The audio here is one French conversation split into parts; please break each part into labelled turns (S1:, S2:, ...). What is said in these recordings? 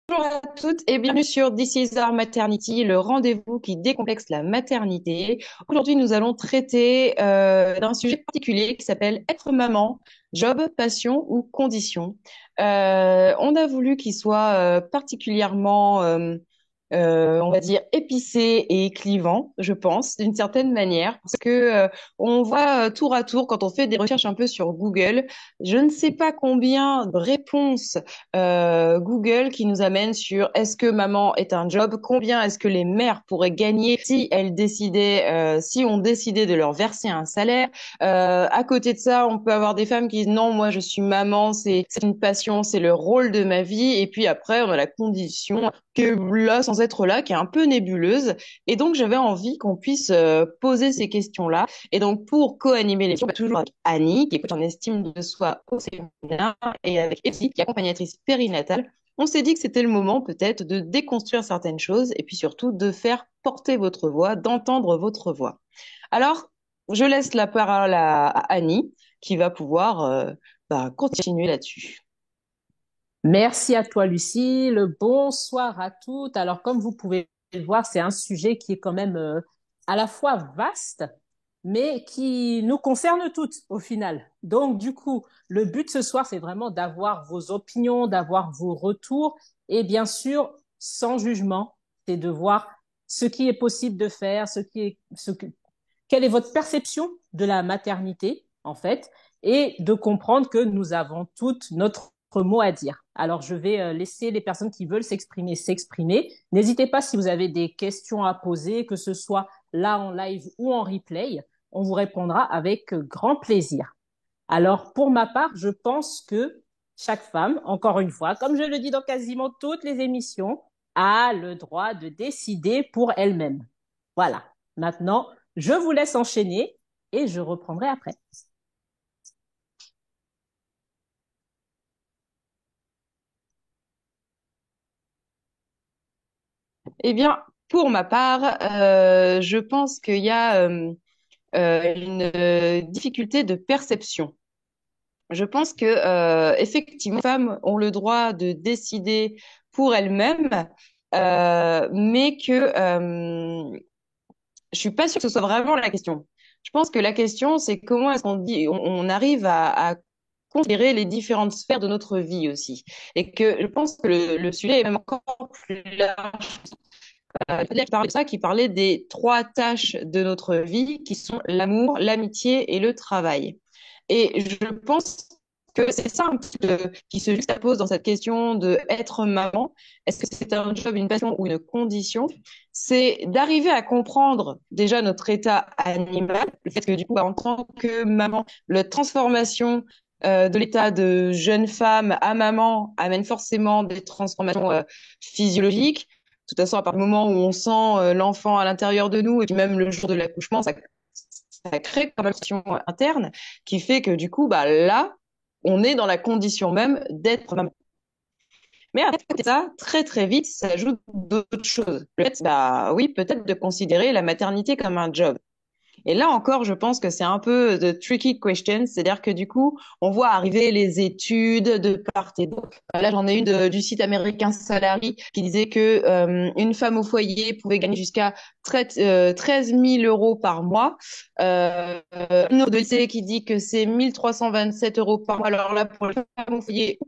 S1: Bonjour à toutes et bienvenue sur This is Our Maternity, le rendez-vous qui décomplexe la maternité. Aujourd'hui, nous allons traiter d'un sujet particulier qui s'appelle être maman, job, passion ou condition. On a voulu qu'il soit particulièrement, on va dire, épicé et clivant, je pense, d'une certaine manière, parce que on voit tour à tour quand on fait des recherches un peu sur Google, je ne sais pas combien de réponses Google qui nous amène sur est-ce que maman est un job, combien est-ce que les mères pourraient gagner si elles décidaient, si on décidait de leur verser un salaire. À côté de ça, on peut avoir des femmes qui disent non, moi je suis maman, c'est une passion, c'est le rôle de ma vie. Et puis après, on a la condition que là, sans être là, qui est un peu nébuleuse. Et donc j'avais envie qu'on puisse poser ces questions-là. Et donc pour co-animer l'émission, toujours avec Annie, qui est coach en estime de soi au séminaire, et avec Effie, qui est accompagnatrice périnatale, on s'est dit que c'était le moment peut-être de déconstruire certaines choses et puis surtout de faire porter votre voix, d'entendre votre voix. Alors, je laisse la parole à Annie qui va pouvoir continuer là-dessus.
S2: Merci à toi, Lucille. Bonsoir à toutes. Alors, comme vous pouvez le voir, c'est un sujet qui est quand même à la fois vaste, mais qui nous concerne toutes au final. Donc, du coup, le but ce soir, c'est vraiment d'avoir vos opinions, d'avoir vos retours et bien sûr, sans jugement, c'est de voir ce qui est possible de faire, quelle est votre perception de la maternité, en fait, et de comprendre que nous avons toutes notre mot à dire. Alors, je vais laisser les personnes qui veulent s'exprimer s'exprimer. N'hésitez pas si vous avez des questions à poser, que ce soit là en live ou en replay. On vous répondra avec grand plaisir. Alors, pour ma part, je pense que chaque femme, encore une fois, comme je le dis dans quasiment toutes les émissions, a le droit de décider pour elle-même. Voilà. Maintenant, je vous laisse enchaîner et je reprendrai après.
S1: Eh bien, pour ma part, je pense qu'il y a une difficulté de perception. Je pense que effectivement, les femmes ont le droit de décider pour elles-mêmes, mais que je suis pas sûre que ce soit vraiment la question. Je pense que la question, c'est comment est-ce qu'on dit, on arrive à considérer les différentes sphères de notre vie aussi. Et que je pense que le sujet est même encore plus large. Qui parlait de ça, qui parlait des trois tâches de notre vie, qui sont l'amour, l'amitié et le travail. Et je pense que c'est ça un petit peu qui se juxtapose dans cette question de être maman. Est-ce que c'est un job, une passion ou une condition? C'est d'arriver à comprendre déjà notre état animal, le fait que du coup, en tant que maman, la transformation de l'état de jeune femme à maman amène forcément des transformations physiologiques. De toute façon, à partir du moment où on sent l'enfant à l'intérieur de nous, et puis même le jour de l'accouchement, ça crée quand même une situation interne qui fait que du coup, bah, là, on est dans la condition même d'être maman. Mais après ça, très très vite, ça ajoute d'autres choses. Le fait, bah oui, peut-être de considérer la maternité comme un job. Et là encore, je pense que c'est un peu the tricky question, c'est-à-dire que du coup, on voit arriver les études de part et d'autre. Là, j'en ai une du site américain Salary qui disait que une femme au foyer pouvait gagner jusqu'à 13 000 euros par mois. Une autre de lycée qui dit que c'est 1 327 euros par mois. Alors là, pour les femmes au foyer,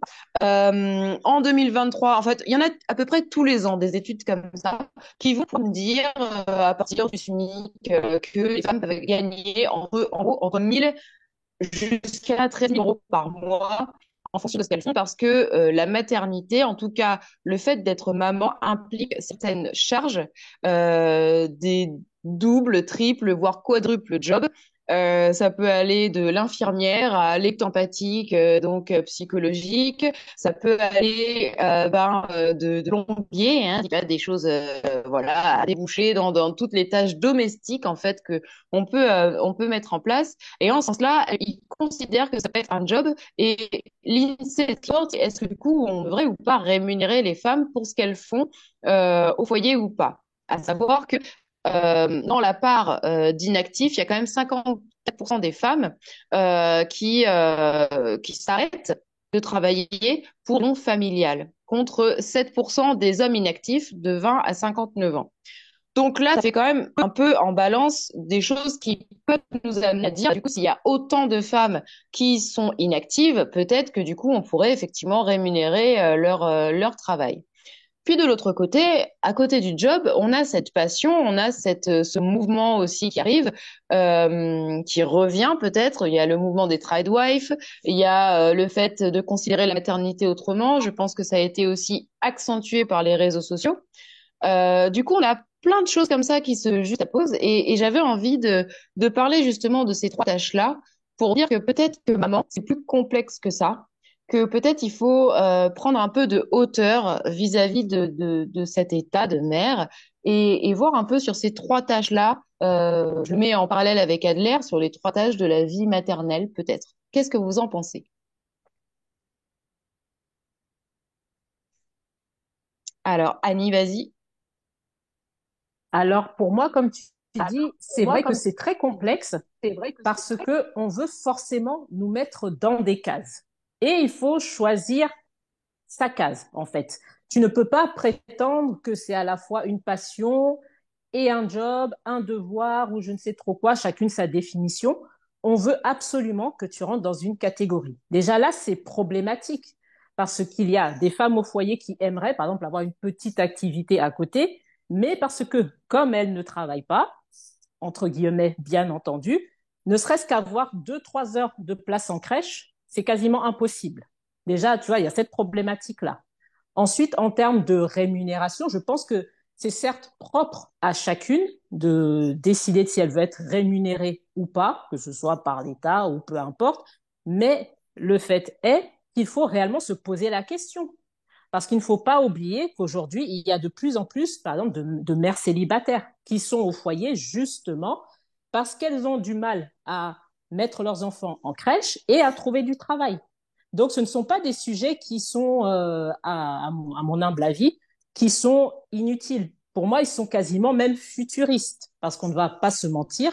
S1: en 2023, en fait, il y en a à peu près tous les ans des études comme ça qui vont me dire à partir du SMIC que les femmes peuvent gagner en gros, entre 1000 jusqu'à 13 000 euros par mois en fonction de ce qu'elles font parce que la maternité, en tout cas le fait d'être maman implique certaines charges, des doubles, triples, voire quadruples jobs. Ça peut aller de l'infirmière à l'éctempathique, donc psychologique. Ça peut aller de plombier, hein, des choses voilà, à déboucher dans toutes les tâches domestiques en fait que on peut mettre en place. Et en ce sens-là, ils considèrent que ça peut être un job. Et l'INSEE sort, est-ce que du coup, on devrait ou pas rémunérer les femmes pour ce qu'elles font au foyer ou pas? À savoir que dans la part d'inactifs, il y a quand même 54% des femmes qui s'arrêtent de travailler pour non familial. contre 7% des hommes inactifs de 20 à 59 ans. Donc là, ça fait quand même un peu en balance des choses qui peuvent nous amener à dire, du coup, s'il y a autant de femmes qui sont inactives, peut-être que du coup, on pourrait effectivement rémunérer leur travail. Puis de l'autre côté, à côté du job, on a cette passion, on a ce mouvement aussi qui arrive, qui revient peut-être. Il y a le mouvement des tradwives, il y a le fait de considérer la maternité autrement. Je pense que ça a été aussi accentué par les réseaux sociaux. Du coup, on a plein de choses comme ça qui se juxtaposent et j'avais envie de parler justement de ces trois tâches-là pour dire que peut-être que maman, c'est plus complexe que ça, que peut-être il faut prendre un peu de hauteur vis-à-vis de cet état de mère et voir un peu sur ces trois tâches-là. Je le mets en parallèle avec Adler sur les trois tâches de la vie maternelle, peut-être. Qu'est-ce que vous en pensez? Alors, Annie, vas-y.
S2: Alors, pour moi, comme tu dis,
S1: Pour
S2: c'est
S1: moi,
S2: vrai que
S1: comme
S2: c'est très complexe
S1: c'est vrai que c'est
S2: parce que on veut forcément nous mettre dans des cases. Et il faut choisir sa case, en fait. Tu ne peux pas prétendre que c'est à la fois une passion et un job, un devoir ou je ne sais trop quoi, chacune sa définition. On veut absolument que tu rentres dans une catégorie. Déjà là, c'est problématique parce qu'il y a des femmes au foyer qui aimeraient, par exemple, avoir une petite activité à côté, mais parce que comme elles ne travaillent pas, entre guillemets, bien entendu, ne serait-ce qu'avoir 2, 3 heures de place en crèche, c'est quasiment impossible. Déjà, tu vois, il y a cette problématique-là. Ensuite, en termes de rémunération, je pense que c'est certes propre à chacune de décider de si elle veut être rémunérée ou pas, que ce soit par l'État ou peu importe, mais le fait est qu'il faut réellement se poser la question. Parce qu'il ne faut pas oublier qu'aujourd'hui, il y a de plus en plus, par exemple, de mères célibataires qui sont au foyer justement parce qu'elles ont du mal à mettre leurs enfants en crèche et à trouver du travail. Donc, ce ne sont pas des sujets qui sont, à mon humble avis, qui sont inutiles. Pour moi, ils sont quasiment même futuristes, parce qu'on ne va pas se mentir,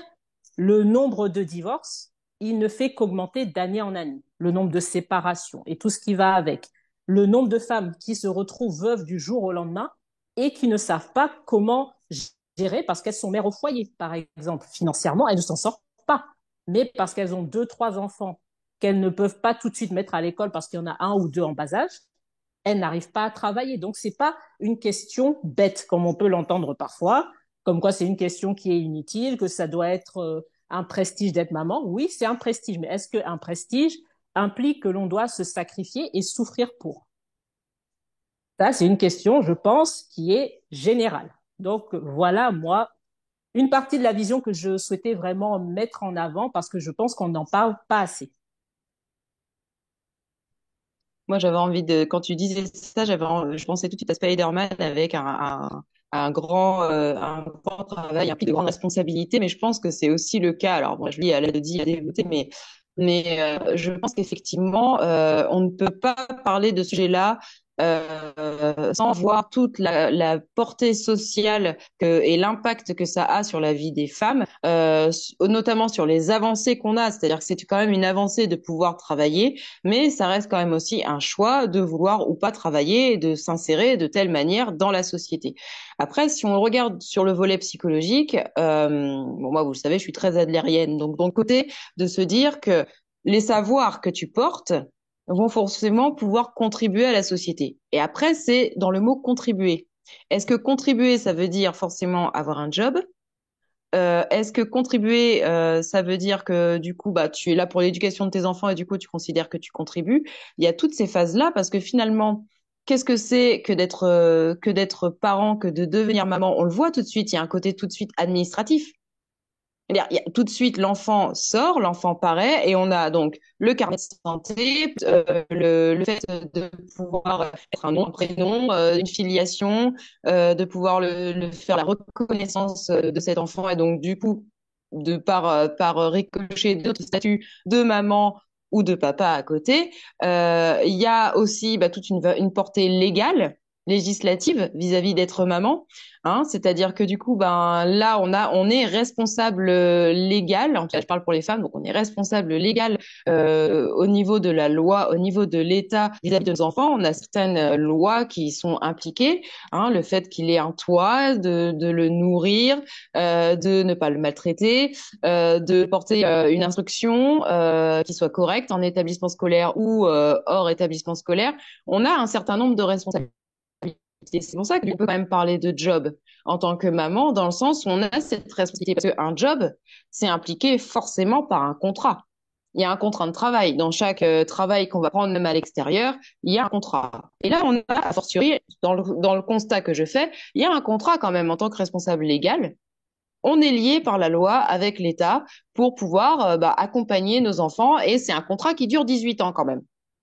S2: le nombre de divorces, il ne fait qu'augmenter d'année en année. Le nombre de séparations et tout ce qui va avec. Le nombre de femmes qui se retrouvent veuves du jour au lendemain et qui ne savent pas comment gérer parce qu'elles sont mères au foyer, par exemple. Financièrement, elles ne s'en sortent pas. Mais parce qu'elles ont 2, 3 enfants qu'elles ne peuvent pas tout de suite mettre à l'école parce qu'il y en a un ou deux en bas âge, elles n'arrivent pas à travailler. Donc, c'est pas une question bête, comme on peut l'entendre parfois, comme quoi c'est une question qui est inutile, que ça doit être un prestige d'être maman. Oui, c'est un prestige, mais est-ce qu'un prestige implique que l'on doit se sacrifier et souffrir pour? Ça, c'est une question, je pense, qui est générale. Donc, voilà, moi, une partie de la vision que je souhaitais vraiment mettre en avant parce que je pense qu'on n'en parle pas assez.
S1: Moi, j'avais envie de, quand tu disais ça, je pensais tout de suite à Spider-Man avec un grand travail, implique de grandes responsabilités, mais je pense que c'est aussi le cas. Alors, moi, je lis, elle a dit, à développer, mais je pense qu'effectivement, on ne peut pas parler de ce sujet-là sans voir toute la portée sociale et l'impact que ça a sur la vie des femmes, notamment sur les avancées qu'on a. C'est-à-dire que c'est quand même une avancée de pouvoir travailler, mais ça reste quand même aussi un choix de vouloir ou pas travailler et de s'insérer de telle manière dans la société. Après, si on regarde sur le volet psychologique, bon, moi, vous le savez, je suis très adlérienne, donc d'un côté, de se dire que les savoirs que tu portes vont forcément pouvoir contribuer à la société. Et après, c'est dans le mot contribuer. Est-ce que contribuer, ça veut dire forcément avoir un job? Est-ce que contribuer, ça veut dire que du coup, bah, tu es là pour l'éducation de tes enfants et du coup, tu considères que tu contribues? Il y a toutes ces phases-là parce que finalement, qu'est-ce que c'est que d'être parent, que de devenir maman? On le voit tout de suite. Il y a un côté tout de suite administratif. C'est-à-dire, tout de suite, l'enfant sort, l'enfant paraît, et on a donc le carnet de santé, le fait de pouvoir être un nom, un prénom, une filiation, de pouvoir faire la reconnaissance de cet enfant, et donc du coup, par ricochet d'autres statuts de maman ou de papa à côté. Il y a aussi bah, toute une portée légale. législative vis-à-vis d'être maman, hein, c'est-à-dire que du coup, ben là, on est responsable légal. En tout cas, je parle pour les femmes, donc on est responsable légal au niveau de la loi, au niveau de l'État vis-à-vis de nos enfants. On a certaines lois qui sont impliquées, hein, le fait qu'il ait un toit, de le nourrir, de ne pas le maltraiter, de porter une instruction qui soit correcte en établissement scolaire ou hors établissement scolaire. On a un certain nombre de responsabilités. C'est pour ça qu'on peut quand même parler de job en tant que maman, dans le sens où on a cette responsabilité. Parce qu'un job, c'est impliqué forcément par un contrat. Il y a un contrat de travail. Dans chaque travail qu'on va prendre, même à l'extérieur, il y a un contrat. Et là, on a, a fortiori, dans le constat que je fais, il y a un contrat quand même en tant que responsable légal. On est lié par la loi avec l'État pour pouvoir accompagner nos enfants. Et c'est un contrat qui dure 18 ans quand même.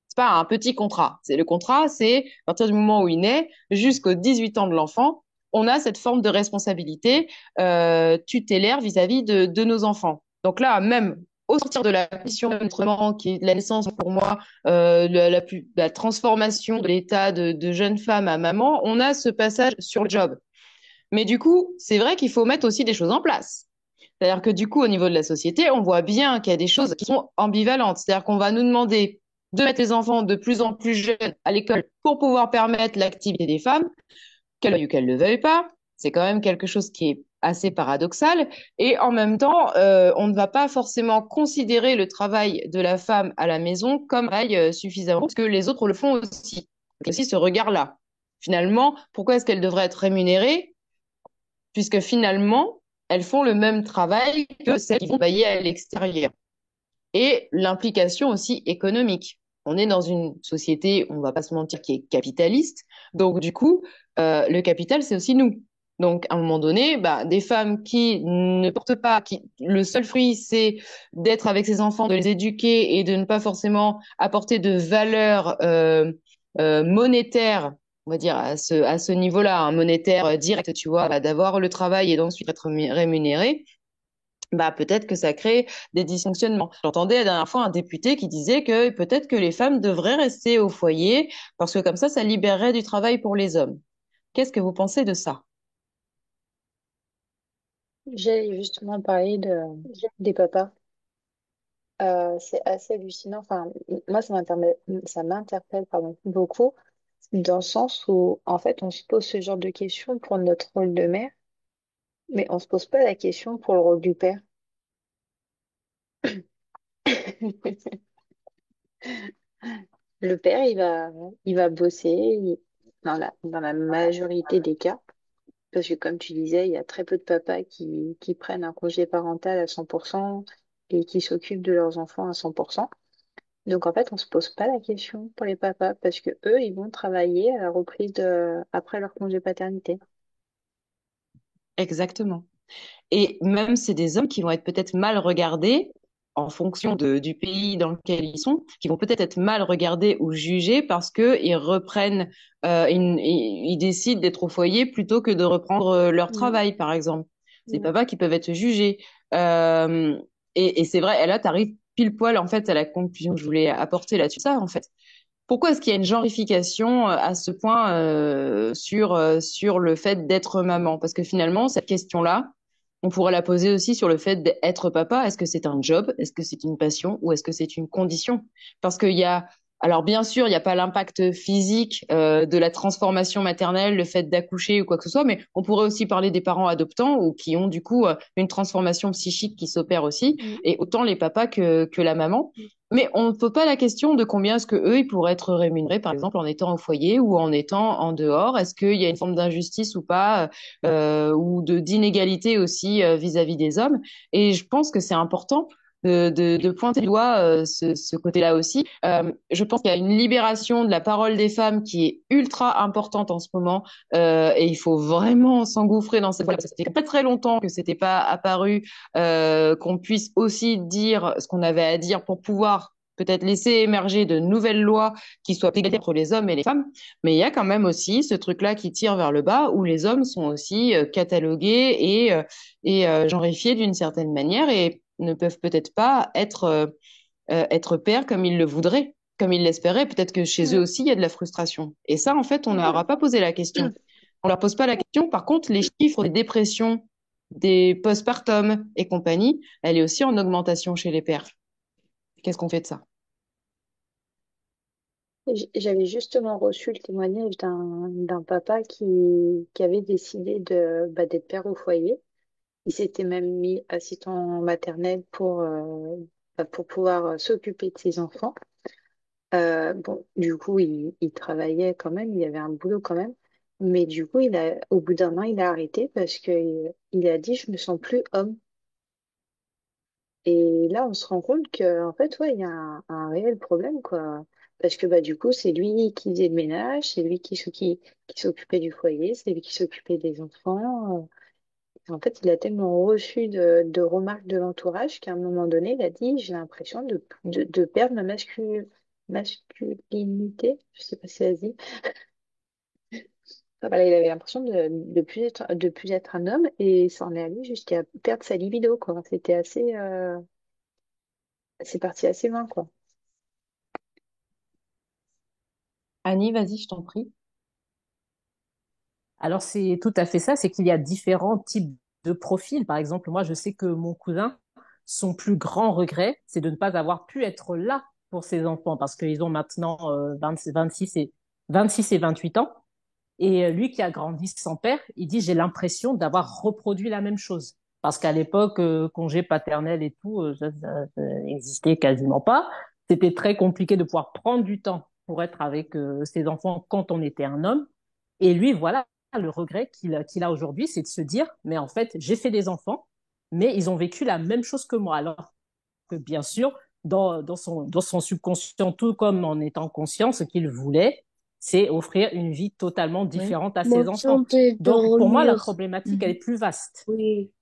S1: C'est pas un petit contrat. C'est le contrat, c'est à partir du moment où il naît jusqu'aux 18 ans de l'enfant, on a cette forme de responsabilité tutélaire vis-à-vis de nos enfants. Donc là, même au sortir de la mission autrement, qui est de la naissance pour moi, la transformation de l'état de jeune femme à maman, on a ce passage sur le job. Mais du coup, c'est vrai qu'il faut mettre aussi des choses en place. C'est-à-dire que du coup, au niveau de la société, on voit bien qu'il y a des choses qui sont ambivalentes. C'est-à-dire qu'on va nous demander de mettre les enfants de plus en plus jeunes à l'école pour pouvoir permettre l'activité des femmes, qu'elles veuillent ou qu'elles ne le veuillent pas. C'est quand même quelque chose qui est assez paradoxal. Et en même temps, on ne va pas forcément considérer le travail de la femme à la maison comme un travail suffisamment, parce que les autres le font aussi. Il y a aussi ce regard-là. Finalement, pourquoi est-ce qu'elles devraient être rémunérées puisque finalement, elles font le même travail que celles qui vont travailler à l'extérieur. Et l'implication aussi économique. On est dans une société, on ne va pas se mentir, qui est capitaliste. Donc, du coup, le capital, c'est aussi nous. Donc, à un moment donné, des femmes qui ne portent pas, qui le seul fruit, c'est d'être avec ses enfants, de les éduquer et de ne pas forcément apporter de valeur monétaire, on va dire à ce niveau-là, un monétaire direct, tu vois, d'avoir le travail et d'ensuite être rémunéré. Peut-être que ça crée des dysfonctionnements. J'entendais la dernière fois un député qui disait que peut-être que les femmes devraient rester au foyer parce que comme ça libérerait du travail pour les hommes. Qu'est-ce que vous pensez de ça?
S3: J'ai justement parlé des papas. C'est assez hallucinant. Enfin, moi, ça m'interpelle, pardon, beaucoup, dans le sens où, en fait, on se pose ce genre de questions pour notre rôle de mère, mais on se pose pas la question pour le rôle du père. Le père, il va bosser dans la majorité des cas, parce que comme tu disais, il y a très peu de papas qui prennent un congé parental à 100% et qui s'occupent de leurs enfants à 100%. Donc en fait, on se pose pas la question pour les papas parce que eux, ils vont travailler à la reprise après leur congé paternité.
S1: Exactement. Et même, c'est des hommes qui vont être peut-être mal regardés en fonction du pays dans lequel ils sont, qui vont peut-être être mal regardés ou jugés parce que ils reprennent, ils décident d'être au foyer plutôt que de reprendre leur
S3: Mm.
S1: travail, par exemple. C'est
S3: Mm.
S1: papas qui peuvent être jugés. Euh, et c'est vrai, et là, tu arrives pile poil, en fait, à la conclusion que je voulais apporter là-dessus. Ça, en fait. Pourquoi est-ce qu'il y a une genrification à ce point sur le fait d'être maman? Parce que finalement, cette question-là, on pourrait la poser aussi sur le fait d'être papa. Est-ce que c'est un job? Est-ce que c'est une passion? Ou est-ce que c'est une condition? Parce qu'il y a, alors bien sûr, il n'y a pas l'impact physique de la transformation maternelle, le fait d'accoucher ou quoi que ce soit, mais on pourrait aussi parler des parents adoptants ou qui ont du coup une transformation psychique qui s'opère aussi,
S3: Mm.
S1: et autant les papas que la maman. Mais on ne pose pas la question de combien est-ce que eux ils pourraient être rémunérés, par exemple, en étant au foyer ou en étant en dehors. Est-ce qu'il y a une forme d'injustice ou pas, ou de d'inégalité aussi vis-à-vis des hommes? Et je pense que c'est important de pointer du doigt ce côté-là aussi. Je pense qu'il y a une libération de la parole des femmes qui est ultra importante en ce moment, et il faut vraiment s'engouffrer dans cette voie. Ça fait pas très longtemps que c'était pas apparu, qu'on puisse aussi dire ce qu'on avait à dire pour pouvoir peut-être laisser émerger de nouvelles lois qui soient égalitaires entre les hommes et les femmes. Mais il y a quand même aussi ce truc-là qui tire vers le bas où les hommes sont aussi catalogués et genrifiés d'une certaine manière et ne peuvent peut-être pas être pères comme ils le voudraient. comme ils l'espéraient. Peut-être que chez eux
S3: Mm.
S1: aussi, il y a de la frustration. Et ça, en fait, on ne leur a pas posé la question. On leur pose pas la question. Par contre, les chiffres des dépressions, des postpartum et compagnie, elle est aussi en augmentation chez les pères. Qu'est-ce qu'on fait de ça?
S3: J'avais justement reçu le témoignage d'un papa qui avait décidé d'être père au foyer. Il s'était même mis assistant maternel pour pouvoir s'occuper de ses enfants. Bon, du coup, il travaillait quand même, il y avait un boulot quand même. Mais du coup, au bout d'un an, il a arrêté parce que il a dit, je me sens plus homme. Et là, on se rend compte que, en fait, ouais, il y a un réel problème, quoi. Parce que, bah, du coup, c'est lui qui faisait le ménage, c'est lui qui s'occupait du foyer, c'est lui qui s'occupait des enfants. En fait, il a tellement reçu de remarques de l'entourage qu'à un moment donné, il a dit, j'ai l'impression de perdre ma masculinité. Je sais pas si ça se dit. Enfin, voilà, il avait l'impression de plus être un homme et ça en est allé jusqu'à perdre sa libido, quoi. C'est parti assez loin, quoi.
S1: Annie, vas-y, je t'en prie.
S2: Alors, c'est tout à fait ça, c'est qu'il y a différents types de profils. Par exemple, moi, je sais que mon cousin, son plus grand regret, c'est de ne pas avoir pu être là pour ses enfants parce qu'ils ont maintenant 26 et 28 ans. Et lui qui a grandi sans père, il dit, j'ai l'impression d'avoir reproduit la même chose. Parce qu'à l'époque, congé paternel et tout, ça n'existait quasiment pas. C'était très compliqué de pouvoir prendre du temps pour être avec ses enfants quand on était un homme. Et lui, voilà, le regret qu'il a aujourd'hui, c'est de se dire, mais en fait, j'ai fait des enfants, mais ils ont vécu la même chose que moi. Alors que bien sûr, dans son subconscient, tout comme en étant conscient, ce qu'il voulait, c'est offrir une vie totalement
S1: Oui.
S2: différente à
S3: Moi,
S2: ses
S3: je
S2: enfants.
S3: vais
S2: Donc, pour moi, la
S3: dormir.
S2: problématique, elle est
S1: Mhm.
S2: plus vaste.
S3: Oui.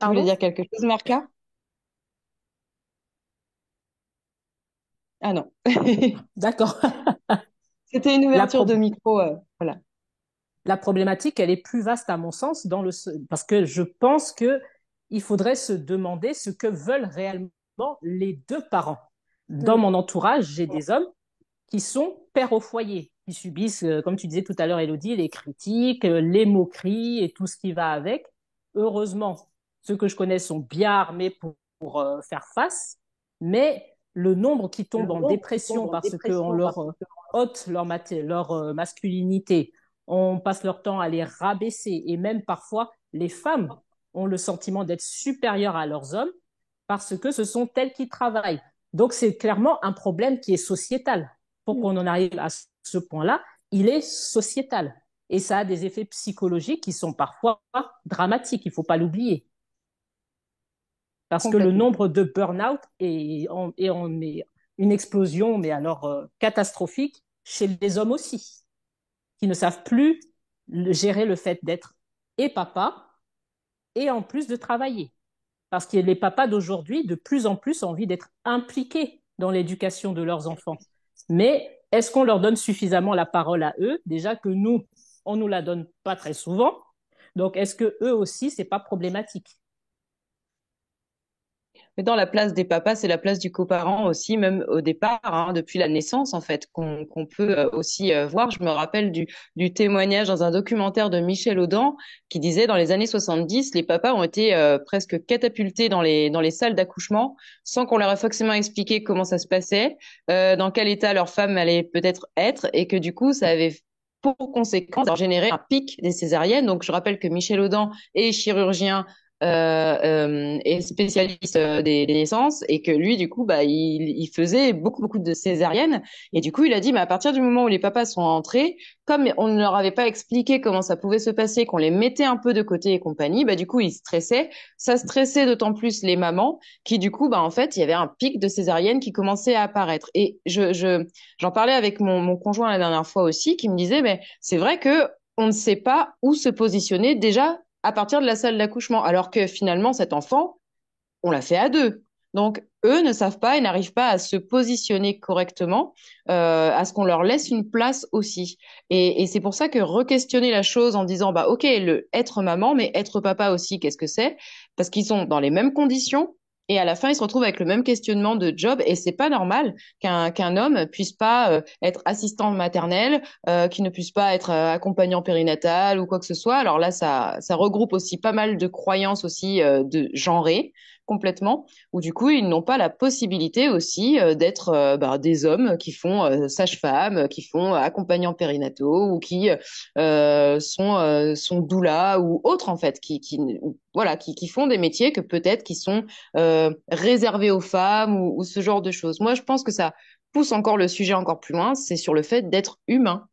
S1: Tu voulais
S2: Pardon?
S1: dire quelque chose, Marca? Ah non.
S2: D'accord.
S1: C'était une
S2: La,
S1: ouverture de
S2: pro-
S1: micro. Voilà.
S2: la problématique, elle est plus vaste à mon sens, parce que je pense que il faudrait se demander ce que veulent réellement les deux parents. Dans
S3: Mm.
S2: mon entourage, j'ai des hommes qui sont pères au foyer, qui subissent, comme tu disais tout à l'heure, Elodie, les critiques, les moqueries et tout ce qui va avec. Heureusement, ceux que je connais sont bien armés pour faire face, mais le nombre qui tombe en dépression parce qu'on leur ôte leur masculinité, on passe leur temps à les rabaisser et même parfois les femmes ont le sentiment d'être supérieures à leurs hommes parce que ce sont elles qui travaillent. Donc c'est clairement un problème qui est sociétal. Pour
S3: Mm.
S2: qu'on en arrive à ce point-là, il est sociétal. Et ça a des effets psychologiques qui sont parfois dramatiques, il ne faut pas l'oublier. Parce que le
S1: Complètement.
S2: nombre de burn-out est une explosion, mais alors catastrophique, chez les hommes aussi, qui ne savent plus gérer le fait d'être et papa et en plus de travailler. Parce que les papas d'aujourd'hui, de plus en plus, ont envie d'être impliqués dans l'éducation de leurs enfants. Mais est-ce qu'on leur donne suffisamment la parole à eux? Déjà que nous, on nous la donne pas très souvent. Donc, est-ce que eux aussi, c'est pas problématique?
S1: Mais dans la place des papas, c'est la place du coparent aussi, même au départ, hein, depuis la naissance, en fait, qu'on peut aussi voir. Je me rappelle du témoignage dans un documentaire de Michel Audin qui disait dans les années 70, les papas ont été presque catapultés dans les salles d'accouchement sans qu'on leur ait forcément expliqué comment ça se passait, dans quel état leur femme allait peut-être être, et que du coup, ça avait pour conséquence d'avoir généré un pic des césariennes. Donc, je rappelle que Michel Audin est chirurgien est spécialiste des naissances et que lui, du coup, bah, il faisait beaucoup, beaucoup de césariennes. Et du coup, il a dit, mais à partir du moment où les papas sont entrés, comme on ne leur avait pas expliqué comment ça pouvait se passer, qu'on les mettait un peu de côté et compagnie, bah, du coup, ils stressaient. Ça stressait d'autant plus les mamans qui, du coup, bah, en fait, il y avait un pic de césariennes qui commençait à apparaître. Et j'en parlais avec mon conjoint la dernière fois aussi, qui me disait, mais c'est vrai que on ne sait pas où se positionner déjà à partir de la salle d'accouchement, alors que finalement, cet enfant, on l'a fait à deux. Donc, eux ne savent pas et n'arrivent pas à se positionner correctement, à ce qu'on leur laisse une place aussi. Et c'est pour ça que re-questionner la chose en disant, bah, ok, le être maman, mais être papa aussi, qu'est-ce que c'est? Parce qu'ils sont dans les mêmes conditions, Et à la fin, il se retrouve avec le même questionnement de job, et c'est pas normal qu'un homme puisse pas être assistant maternel, qu'il ne puisse pas être accompagnant périnatal ou quoi que ce soit. Alors là, ça regroupe aussi pas mal de croyances aussi de genrées complètement, où du coup, ils n'ont pas la possibilité aussi d'être des hommes qui font sage-femme, qui font accompagnants périnataux ou qui sont doula ou autres en fait, voilà, qui font des métiers que peut-être qui sont réservé aux femmes ou ce genre de choses. Moi, je pense que ça pousse encore le sujet encore plus loin, c'est sur le fait d'être humain,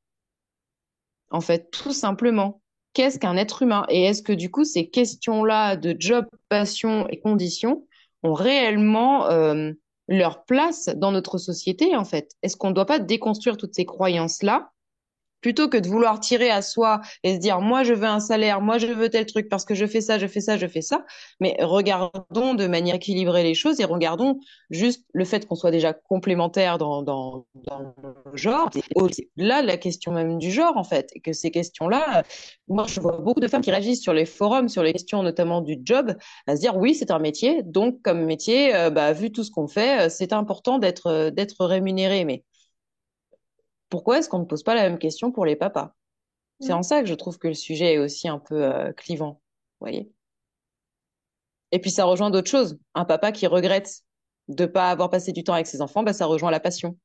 S1: en fait, tout simplement. Qu'est-ce qu'un être humain? Et est-ce que du coup, ces questions-là de job, passion et conditions ont réellement leur place dans notre société, en fait? Est-ce qu'on ne doit pas déconstruire toutes ces croyances-là plutôt que de vouloir tirer à soi et se dire, moi, je veux un salaire, moi, je veux tel truc parce que je fais ça, je fais ça, je fais ça. Mais regardons de manière équilibrée les choses et regardons juste le fait qu'on soit déjà complémentaires dans le genre. C'est là la question même du genre, en fait. Et que ces questions-là, moi, je vois beaucoup de femmes qui réagissent sur les forums, sur les questions notamment du job, à se dire, oui, c'est un métier. Donc, comme métier, vu tout ce qu'on fait, c'est important d'être rémunéré. Mais pourquoi est-ce qu'on ne pose pas la même question pour les papas? C'est en ça que je trouve que le sujet est aussi un peu clivant, vous voyez. Et puis ça rejoint d'autres choses. Un papa qui regrette de pas avoir passé du temps avec ses enfants, ça rejoint la passion.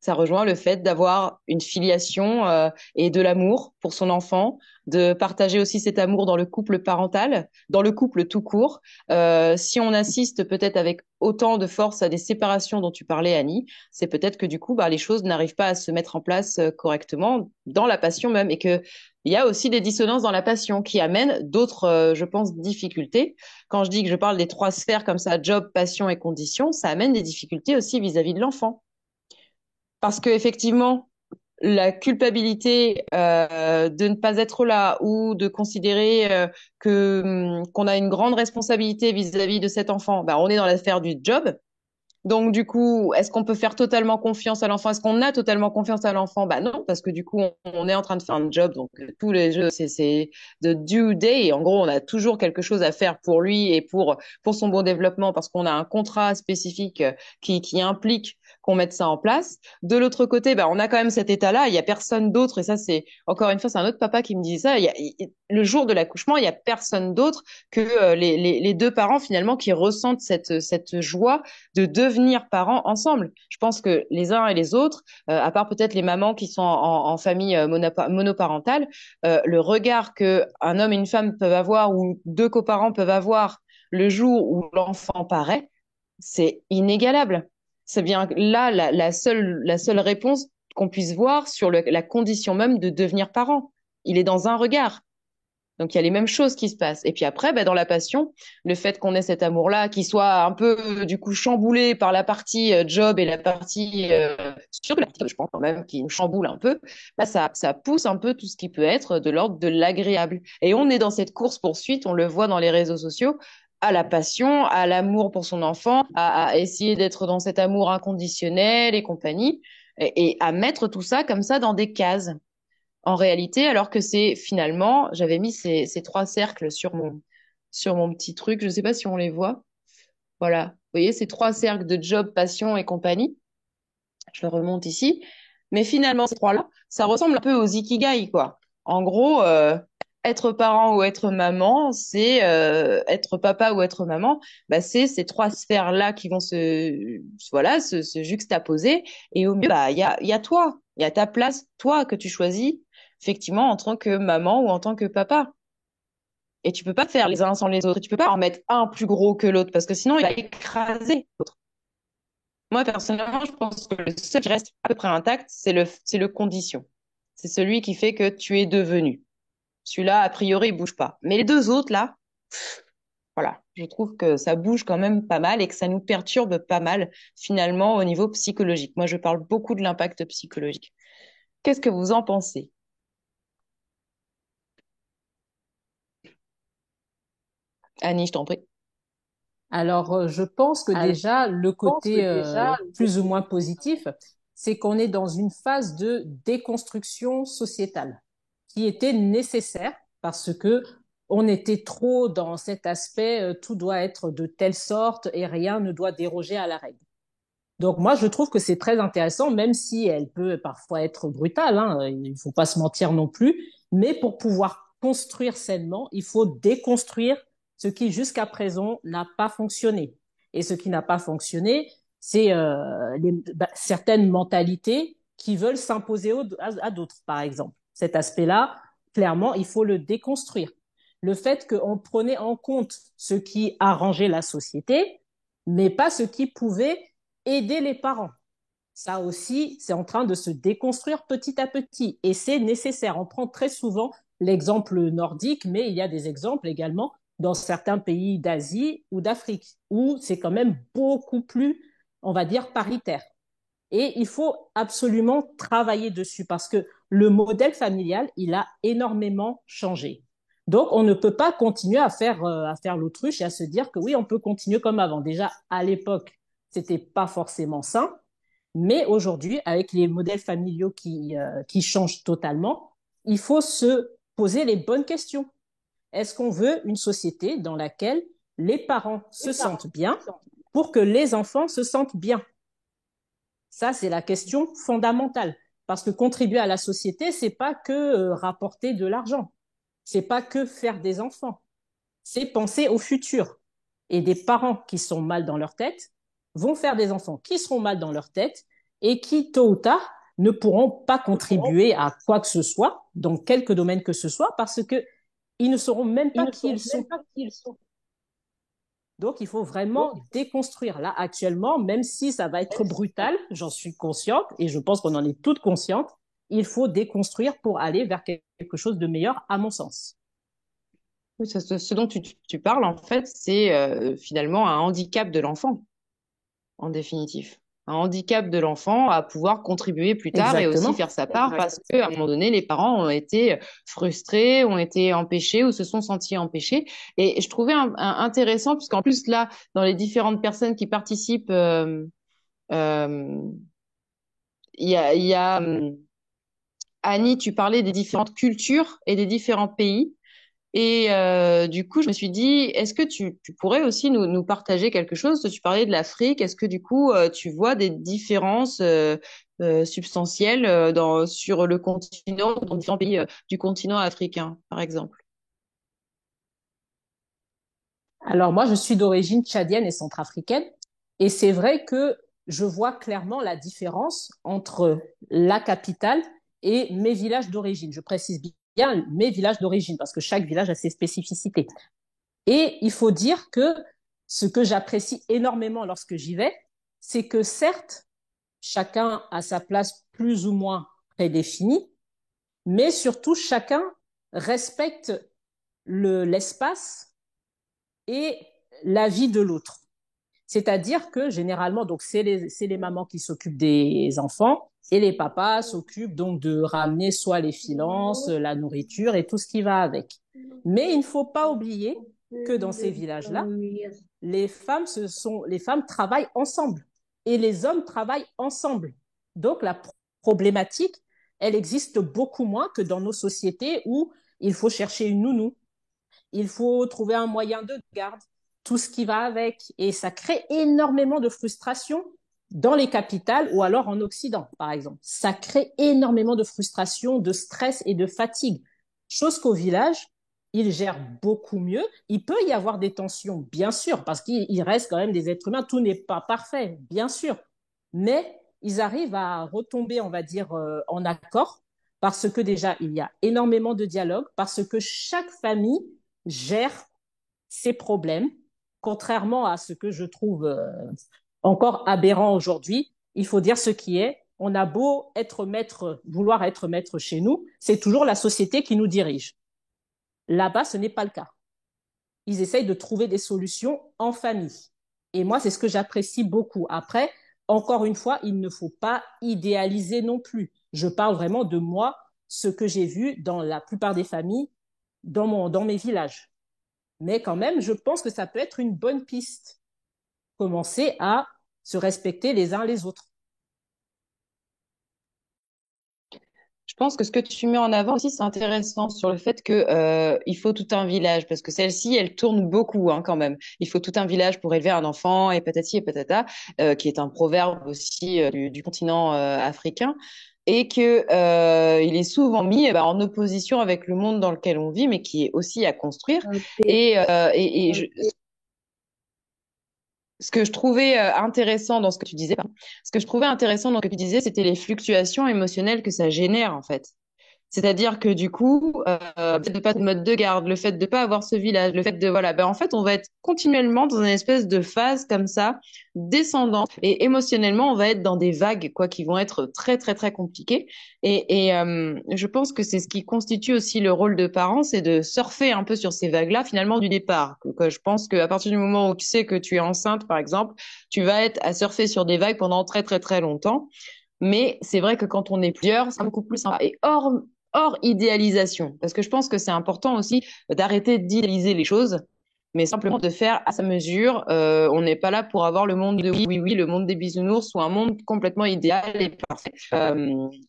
S1: Ça rejoint le fait d'avoir une filiation et de l'amour pour son enfant, de partager aussi cet amour dans le couple parental, dans le couple tout court. Si on assiste peut-être avec autant de force à des séparations dont tu parlais, Annie, c'est peut-être que du coup, les choses n'arrivent pas à se mettre en place correctement dans la passion même, et que il y a aussi des dissonances dans la passion qui amènent d'autres, je pense, difficultés. Quand je dis que je parle des trois sphères comme ça, job, passion et conditions, ça amène des difficultés aussi vis-à-vis de l'enfant. Parce que effectivement, la culpabilité de ne pas être là ou de considérer que qu'on a une grande responsabilité vis-à-vis de cet enfant, on est dans l'affaire du job. Donc du coup, est-ce qu'on peut faire totalement confiance à l'enfant? Est-ce qu'on a totalement confiance à l'enfant? Non, parce que du coup, on est en train de faire un job. Donc tous les jeux, c'est de due day. En gros, on a toujours quelque chose à faire pour lui et pour son bon développement, parce qu'on a un contrat spécifique qui implique qu'on mette ça en place. De l'autre côté, on a quand même cet état-là. Il y a personne d'autre. Et ça, c'est encore une fois, c'est un autre papa qui me disait ça. Le jour de l'accouchement, il y a personne d'autre que les deux parents finalement qui ressentent cette joie de devenir parents ensemble. Je pense que les uns et les autres, à part peut-être les mamans qui sont en famille monoparentale, le regard que un homme et une femme peuvent avoir, ou deux coparents peuvent avoir le jour où l'enfant paraît, c'est inégalable. C'est bien là la seule réponse qu'on puisse voir sur la condition même de devenir parent. Il est dans un regard. Donc il y a les mêmes choses qui se passent. Et puis après, dans la passion, le fait qu'on ait cet amour-là, qui soit un peu du coup chamboulé par la partie job et la partie surtout la partie, je pense quand même, qui nous chamboule un peu, ça pousse un peu tout ce qui peut être de l'ordre de l'agréable. Et on est dans cette course-poursuite, on le voit dans les réseaux sociaux, à la passion, à l'amour pour son enfant, à essayer d'être dans cet amour inconditionnel et compagnie, et à mettre tout ça comme ça dans des cases en réalité, alors que c'est finalement, j'avais mis ces trois cercles sur mon petit truc, je ne sais pas si on les voit. Voilà, vous voyez, ces trois cercles de job, passion et compagnie. Je le remonte ici. Mais finalement, ces trois-là, ça ressemble un peu aux ikigai, quoi. En gros, être parent ou être maman, c'est être papa ou être maman, c'est ces trois sphères-là qui vont se juxtaposer. Et au mieux, il y a toi, il y a ta place, toi, que tu choisis, effectivement, en tant que maman ou en tant que papa. Et tu peux pas faire les uns sans les autres. Et tu peux pas en mettre un plus gros que l'autre, parce que sinon, il va écraser l'autre. Moi, personnellement, je pense que le seul qui reste à peu près intact, c'est le condition. C'est celui qui fait que tu es devenu. Celui-là, a priori, il bouge pas. Mais les deux autres, là, voilà, je trouve que ça bouge quand même pas mal et que ça nous perturbe pas mal, finalement, au niveau psychologique. Moi, je parle beaucoup de l'impact psychologique. Qu'est-ce que vous en pensez? Annie, je t'en prie.
S2: Alors, je pense que
S3: Alors,
S2: déjà, le
S3: je pense que
S2: côté
S3: déjà,
S2: plus ou moins positif, c'est qu'on est dans une phase de déconstruction sociétale qui était nécessaire parce que on était trop dans cet aspect, tout doit être de telle sorte et rien ne doit déroger à la règle. Donc moi, je trouve que c'est très intéressant, même si elle peut parfois être brutale, hein, il ne faut pas se mentir non plus, mais pour pouvoir construire sainement, il faut déconstruire ce qui jusqu'à présent n'a pas fonctionné. Et ce qui n'a pas fonctionné, c'est certaines mentalités qui veulent s'imposer à d'autres, par exemple. Cet aspect-là, clairement, il faut le déconstruire. Le fait qu'on prenait en compte ce qui arrangeait la société, mais pas ce qui pouvait aider les parents. Ça aussi, c'est en train de se déconstruire petit à petit et c'est nécessaire. On prend très souvent l'exemple nordique, mais il y a des exemples également dans certains pays d'Asie ou d'Afrique où c'est quand même beaucoup plus, on va dire, paritaire. Et il faut absolument travailler dessus parce que le modèle familial, il a énormément changé. Donc, on ne peut pas continuer à faire l'autruche et à se dire que oui, on peut continuer comme avant. Déjà, à l'époque, c'était pas forcément sain, mais aujourd'hui, avec les modèles familiaux qui changent totalement, il faut se poser les bonnes questions. Est-ce qu'on veut une société dans laquelle les parents se sentent bien pour que les enfants se sentent bien? Ça, c'est la question fondamentale. Parce que contribuer à la société, c'est pas que rapporter de l'argent. C'est pas que faire des enfants. C'est penser au futur. Et des parents qui sont mal dans leur tête vont faire des enfants qui seront mal dans leur tête et qui, tôt ou tard, ne pourront pas contribuer à quoi que ce soit, dans quelque domaine que ce soit, parce que ils ne sauront même pas qui ils sont. Donc, il faut vraiment déconstruire. Là, actuellement, même si ça va être brutal, j'en suis consciente et je pense qu'on en est toutes conscientes, il faut déconstruire pour aller vers quelque chose de meilleur, à mon sens.
S1: Oui, ce dont tu parles, en fait, c'est finalement un handicap de l'enfant, en définitive. Un handicap de l'enfant à pouvoir contribuer plus tard et aussi
S2: Exactement.
S1: faire sa part parce qu'à un moment donné, les parents ont été frustrés, ont été empêchés ou se sont sentis empêchés. Et je trouvais intéressant, puisqu'en plus, là, dans les différentes personnes qui participent, euh, il y a Annie, tu parlais des différentes cultures et des différents pays. Et du coup, je me suis dit, est-ce que tu pourrais aussi nous partager quelque chose? Tu parlais de l'Afrique. Est-ce que du coup, tu vois des différences substantielles sur le continent, dans différents pays du continent africain, par exemple?
S2: Alors moi, je suis d'origine tchadienne et centrafricaine, et c'est vrai que je vois clairement la différence entre la capitale et mes villages d'origine. Je précise bien mes villages d'origine parce que chaque village a ses spécificités. Et il faut dire que ce que j'apprécie énormément lorsque j'y vais, c'est que certes, chacun a sa place plus ou moins prédéfinie, mais surtout chacun respecte l'espace et la vie de l'autre. C'est-à-dire que généralement, donc c'est les mamans qui s'occupent des enfants et les papas s'occupent donc de ramener soit les finances, la nourriture et tout ce qui va avec. Mais il ne faut pas oublier que dans ces villages-là, les femmes travaillent ensemble et les hommes travaillent ensemble. Donc la problématique, elle existe beaucoup moins que dans nos sociétés où il faut chercher une nounou, il faut trouver un moyen de garde, tout ce qui va avec. Et ça crée énormément de frustration dans les capitales ou alors en Occident, par exemple. Ça crée énormément de frustration, de stress et de fatigue. Chose qu'au village, ils gèrent beaucoup mieux. Il peut y avoir des tensions, bien sûr, parce qu'il reste quand même des êtres humains. Tout n'est pas parfait, bien sûr. Mais ils arrivent à retomber, on va dire, en accord parce que déjà, il y a énormément de dialogue, parce que chaque famille gère ses problèmes, contrairement à ce que je trouve encore aberrant aujourd'hui. Il faut dire ce qui est. On a beau être maître, vouloir être maître chez nous, c'est toujours la société qui nous dirige. Là-bas, ce n'est pas le cas. Ils essayent de trouver des solutions en famille. Et moi, c'est ce que j'apprécie beaucoup. Après, encore une fois, il ne faut pas idéaliser non plus. Je parle vraiment de moi, ce que j'ai vu dans la plupart des familles, dans mes villages. Mais quand même, je pense que ça peut être une bonne piste. Commencer à se respecter les uns les autres.
S1: pense que ce que tu mets en avant aussi, c'est intéressant sur le fait que il faut tout un village, parce que celle-ci, elle tourne beaucoup quand même. Il faut tout un village pour élever un enfant, et patati et patata, qui est un proverbe aussi du continent africain, et que il est souvent mis en opposition avec le monde dans lequel on vit, mais qui est aussi à construire. Et ce que je trouvais intéressant dans ce que tu disais, pardon, ce que je trouvais intéressant dans ce que tu disais, c'était les fluctuations émotionnelles que ça génère en fait. C'est-à-dire que du coup, le fait de pas de mode de garde, le fait de pas avoir ce village, le fait de voilà, ben en fait, on va être continuellement dans une espèce de phase comme ça, descendante, et émotionnellement, on va être dans des vagues quoi, qui vont être très très très compliquées. Et je pense que c'est ce qui constitue aussi le rôle de parent, c'est de surfer un peu sur ces vagues-là, finalement du départ. Je pense qu'à partir du moment où tu sais que tu es enceinte, par exemple, tu vas être à surfer sur des vagues pendant très très très longtemps. Mais c'est vrai que quand on est plusieurs, c'est beaucoup plus sympa. Et hors idéalisation, parce que je pense que c'est important aussi d'arrêter d'idéaliser les choses, mais simplement de faire à sa mesure. On n'est pas là pour avoir le monde de oui, oui, oui, le monde des bisounours ou un monde complètement idéal et parfait.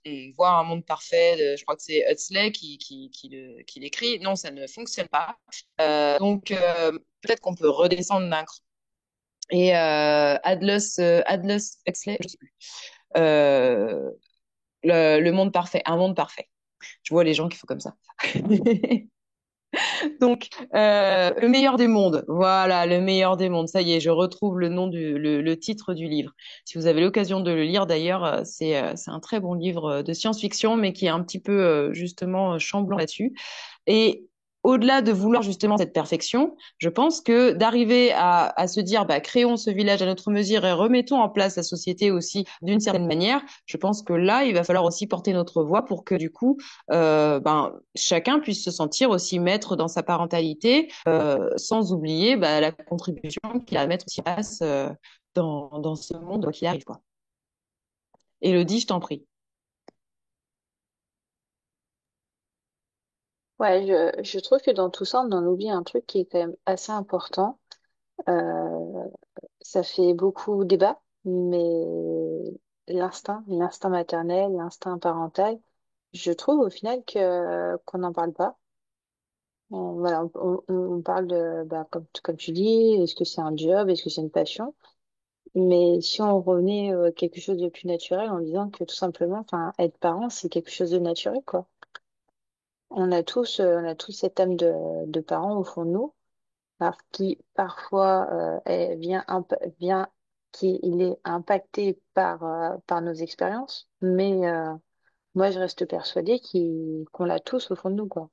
S1: Et voir un monde parfait, je crois que c'est Huxley qui l'écrit. Non, ça ne fonctionne pas. Donc, peut-être qu'on peut redescendre d'un cran. Et Aldous Huxley, je sais plus. Euh, le monde parfait, un monde parfait. Je vois les gens qui font comme ça. Donc, le meilleur des mondes. Voilà, le meilleur des mondes. Ça y est, je retrouve le nom le titre du livre. Si vous avez l'occasion de le lire, d'ailleurs, c'est un très bon livre de science-fiction, mais qui est un petit peu justement chamblant là-dessus. Et au-delà de vouloir justement cette perfection, je pense que d'arriver à se dire, bah, créons ce village à notre mesure et remettons en place la société aussi d'une certaine manière, je pense que là, il va falloir aussi porter notre voix pour que du coup, chacun puisse se sentir aussi maître dans sa parentalité, sans oublier la contribution qu'il a à mettre aussi en place dans ce monde qui arrive, quoi. Élodie, je t'en prie.
S3: Ouais, je trouve que dans tout ça, on en oublie un truc qui est quand même assez important. Euh, Ça fait beaucoup débat, mais l'instinct maternel, l'instinct parental, je trouve au final que qu'on n'en parle pas. Voilà, on parle de, bah, comme tu dis, est-ce que c'est un job, est-ce que c'est une passion? Mais si on revenait à quelque chose de plus naturel en disant que tout simplement, enfin, être parent, c'est quelque chose de naturel, quoi. On a tous cette âme de parent au fond de nous qui parfois vient qui il est impacté par nos expériences, mais moi je reste persuadée qu'on l'a tous au fond de nous, quoi.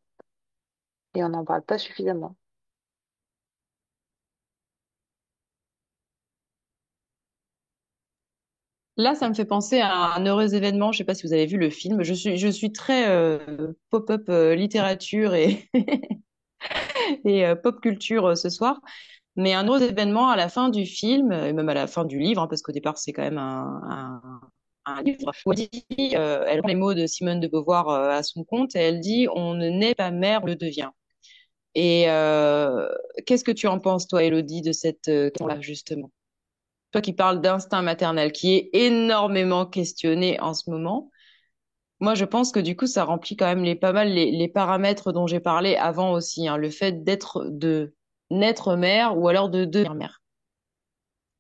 S3: Et on n'en parle pas suffisamment.
S1: Là, ça me fait penser à un heureux événement. Je sais pas si vous avez vu le film. Je suis très pop-up littérature et pop culture ce soir. Mais un heureux événement à la fin du film, et même à la fin du livre, parce qu'au départ c'est quand même un livre, où elle dit, elle prend les mots de Simone de Beauvoir à son compte et elle dit, on ne naît pas mère, on le devient. Et qu'est-ce que tu en penses, toi, Élodie, de cette question-là, justement? Toi qui parles d'instinct maternel, qui est énormément questionné en ce moment. Moi, je pense que du coup, ça remplit quand même pas mal les paramètres dont j'ai parlé avant aussi, hein, le fait de naître mère ou alors de devenir mère.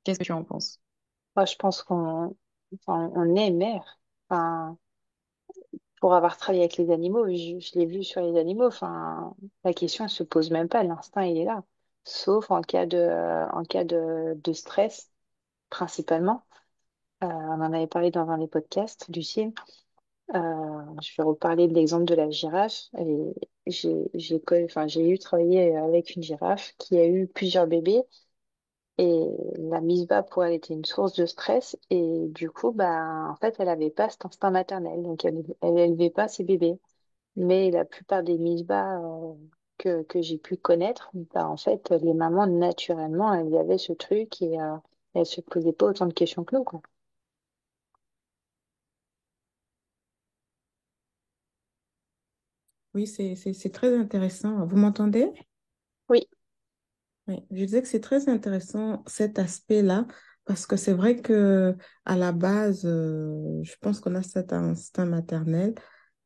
S1: Qu'est-ce que tu en penses?
S3: Moi, je pense on est mère. Enfin, pour avoir travaillé avec les animaux, je l'ai vu sur les animaux. Enfin, la question, elle se pose même pas. L'instinct, il est là. Sauf en cas de stress, principalement. On en avait parlé dans un des podcasts, Lucie. Je vais reparler de l'exemple de la girafe. Et j'ai eu travaillé avec une girafe qui a eu plusieurs bébés. Et la mise bas pour elle était une source de stress. Et du coup, bah, en fait, elle n'avait pas cet instinct maternel. Donc, elle élevait pas ses bébés. Mais la plupart des mises bas que j'ai pu connaître, bah, en fait, les mamans, naturellement, elles avaient ce truc et elles se posaient pas autant de questions que nous, quoi.
S4: Oui, c'est très intéressant. Vous m'entendez?
S3: Oui,
S4: Oui, je disais que c'est très intéressant cet aspect-là parce que c'est vrai que à la base, je pense qu'on a cet instinct maternel,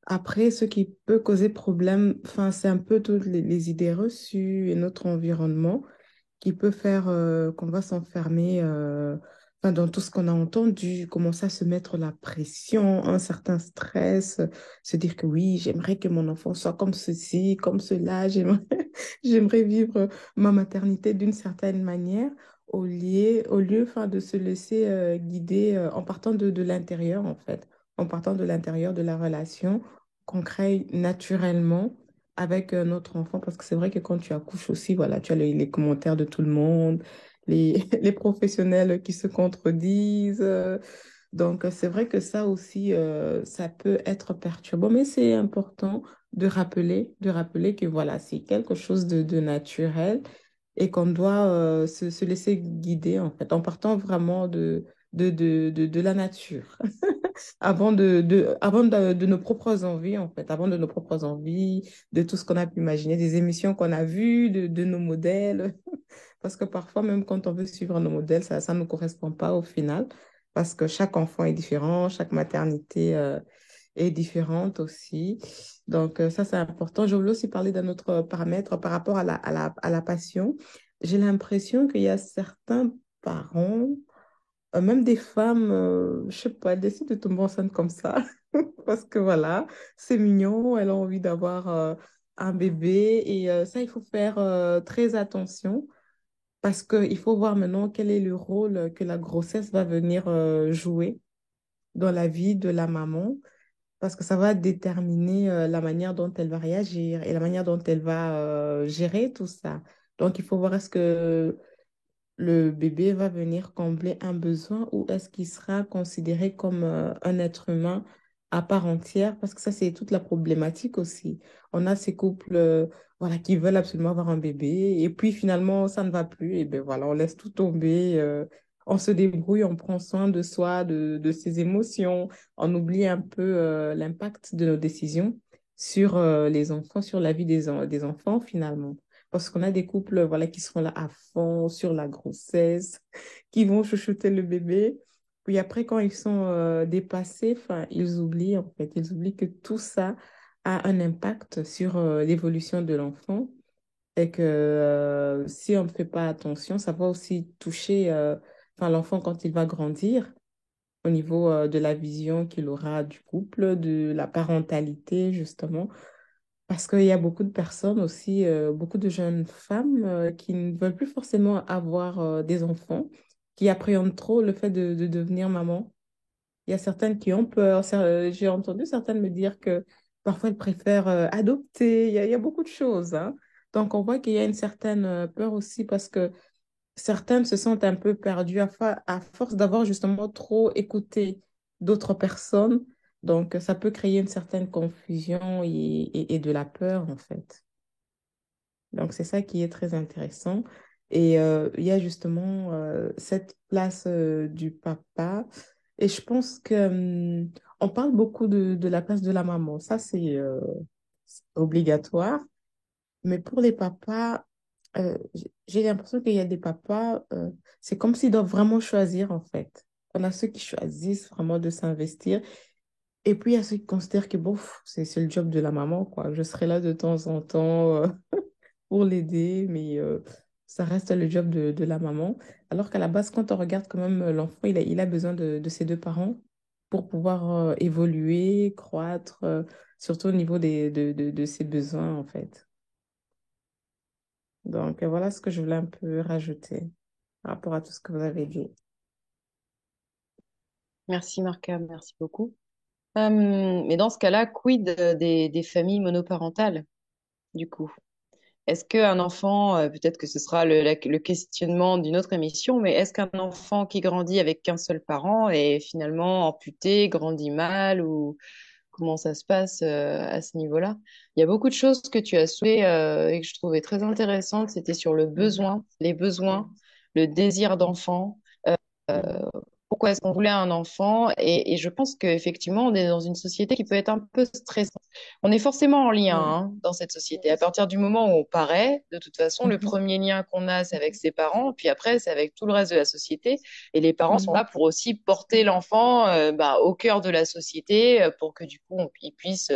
S4: Après, ce qui peut causer problème, enfin, c'est un peu toutes les idées reçues et notre environnement qui peut faire qu'on va s'enfermer enfin, dans tout ce qu'on a entendu, commencer à se mettre la pression, un certain stress, se dire que oui, j'aimerais que mon enfant soit comme ceci, comme cela, j'aimerais, j'aimerais vivre ma maternité d'une certaine manière, au lieu enfin, de se laisser guider en partant de l'intérieur, en fait, en partant de l'intérieur de la relation qu'on crée naturellement avec notre enfant, parce que c'est vrai que quand tu accouches aussi, voilà, tu as les commentaires de tout le monde, les professionnels qui se contredisent. Donc, c'est vrai que ça aussi, ça peut être perturbant, mais c'est important de rappeler que voilà, c'est quelque chose de naturel et qu'on doit se laisser guider, en fait, en partant vraiment de la nature avant de nos propres envies, en fait, avant de nos propres envies, de tout ce qu'on a pu imaginer, des émissions qu'on a vues, de nos modèles. Parce que parfois, même quand on veut suivre nos modèles, ça ne nous correspond pas au final, parce que chaque enfant est différent, chaque maternité est différente aussi. Donc, ça, c'est important. Je voulais aussi parler d'un autre paramètre par rapport à la passion. J'ai l'impression qu'il y a certains parents même des femmes, je sais pas, elles décident de tomber enceinte comme ça. Parce que voilà, c'est mignon, elles ont envie d'avoir un bébé. Et ça, il faut faire très attention. Parce qu'il faut voir maintenant quel est le rôle que la grossesse va venir jouer dans la vie de la maman. Parce que ça va déterminer la manière dont elle va réagir et la manière dont elle va gérer tout ça. Donc, il faut voir est-ce que le bébé va venir combler un besoin ou est-ce qu'il sera considéré comme un être humain à part entière? Parce que ça, c'est toute la problématique aussi. On a ces couples voilà, qui veulent absolument avoir un bébé et puis finalement, ça ne va plus. Et bien voilà, on laisse tout tomber. On se débrouille, on prend soin de soi, de ses émotions. On oublie un peu l'impact de nos décisions sur les enfants, sur la vie des enfants finalement. Parce qu'on a des couples, voilà, qui seront là à fond sur la grossesse, qui vont chouchouter le bébé. Puis après, quand ils sont dépassés, enfin, ils oublient, en fait, ils oublient que tout ça a un impact sur l'évolution de l'enfant et que si on ne fait pas attention, ça va aussi toucher enfin, l'enfant quand il va grandir au niveau de la vision qu'il aura du couple, de la parentalité, justement. Parce qu'il y a beaucoup de personnes aussi, beaucoup de jeunes femmes qui ne veulent plus forcément avoir des enfants, qui appréhendent trop le fait de devenir maman. Il y a certaines qui ont peur. J'ai entendu certaines me dire que parfois elles préfèrent adopter. Il y a beaucoup de choses, hein. Donc on voit qu'il y a une certaine peur aussi parce que certaines se sentent un peu perdues à force d'avoir justement trop écouté d'autres personnes. Donc, ça peut créer une certaine confusion et de la peur, en fait. Donc, c'est ça qui est très intéressant. Et il y a justement cette place du papa. Et je pense que, on parle beaucoup de la place de la maman. Ça, c'est obligatoire. Mais pour les papas, j'ai l'impression qu'il y a des papas, c'est comme s'ils doivent vraiment choisir en fait. On a ceux qui choisissent vraiment de s'investir. Et puis il y a ceux qui considèrent que bon, c'est le job de la maman, quoi. Je serai là de temps en temps pour l'aider, mais ça reste le job de la maman. Alors qu'à la base, quand on regarde quand même l'enfant, il a besoin de ses deux parents pour pouvoir évoluer, croître, surtout au niveau de ses besoins en fait. Donc, voilà ce que je voulais un peu rajouter par rapport à tout ce que vous avez dit.
S1: Merci Marca, merci beaucoup. Mais dans ce cas-là, quid des familles monoparentales, du coup? Est-ce qu'un enfant, peut-être que ce sera le questionnement d'une autre émission, mais est-ce qu'un enfant qui grandit avec qu'un seul parent est finalement amputé, grandit mal, ou comment ça se passe à ce niveau-là? Il y a beaucoup de choses que tu as soulevées et que je trouvais très intéressantes. C'était sur le
S4: Mhm.
S1: besoin, les besoins, le désir d'enfant.
S4: Mhm.
S1: pourquoi est-ce qu'on voulait un enfant. Et je pense qu'effectivement, on est dans une société qui peut être un peu stressante. On est forcément en lien
S4: Ouais.
S1: hein, dans cette société. À partir du moment où on paraît, de toute façon, le
S4: Mhm.
S1: premier lien qu'on a, c'est avec ses parents, puis après, c'est avec tout le reste de la société. Et les parents sont
S4: Mhm.
S1: là pour aussi porter l'enfant au cœur de la société, pour que du coup, il puisse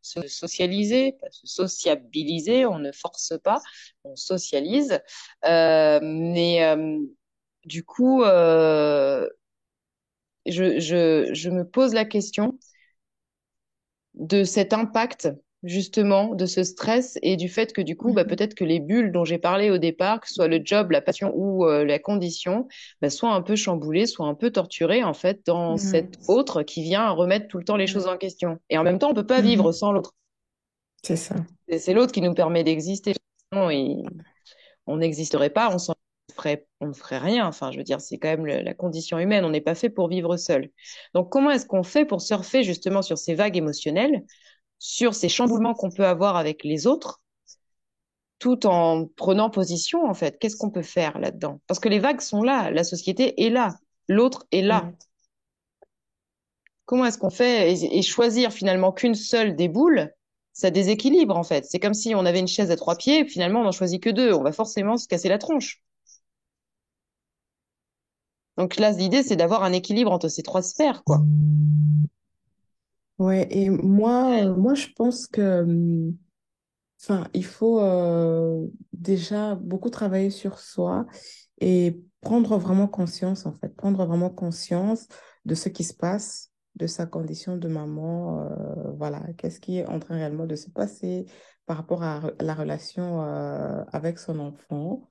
S1: se socialiser, pas se sociabiliser. On ne force pas, on socialise. Mais du coup, je me pose la question de cet impact, justement, de ce stress et du fait que du coup,
S4: Mhm.
S1: peut-être que les bulles dont j'ai parlé au départ, que ce soit le job, la passion ou la condition, soient un peu chamboulées, soient un peu torturées, en fait, dans
S4: Ouais.
S1: cet autre qui vient remettre tout le temps les
S4: Ouais.
S1: choses en question. Et en même temps, on peut pas vivre
S4: Mhm.
S1: sans l'autre.
S4: C'est ça.
S1: C'est l'autre qui nous permet d'exister. Sinon, on n'existerait pas, on ne ferait rien. Enfin, je veux dire, c'est quand même la condition humaine. On n'est pas fait pour vivre seul. Donc, comment est-ce qu'on fait pour surfer justement sur ces vagues émotionnelles, sur ces chamboulements qu'on peut avoir avec les autres, tout en prenant position, en fait? Qu'est-ce qu'on peut faire là-dedans? Parce que les vagues sont là, la société est là, l'autre est là.
S4: Ouais.
S1: Comment est-ce qu'on fait et choisir finalement qu'une seule des boules, ça déséquilibre en fait. C'est comme si on avait une chaise à trois pieds et finalement on n'en choisit que deux. On va forcément se casser la tronche. Donc là, l'idée, c'est d'avoir un équilibre entre ces trois sphères, quoi.
S4: Ouais, et moi, je pense que, enfin, il faut déjà beaucoup travailler sur soi et prendre vraiment conscience, en fait, prendre vraiment conscience de ce qui se passe, de sa condition de maman, voilà, qu'est-ce qui est en train réellement de se passer par rapport à la relation avec son enfant.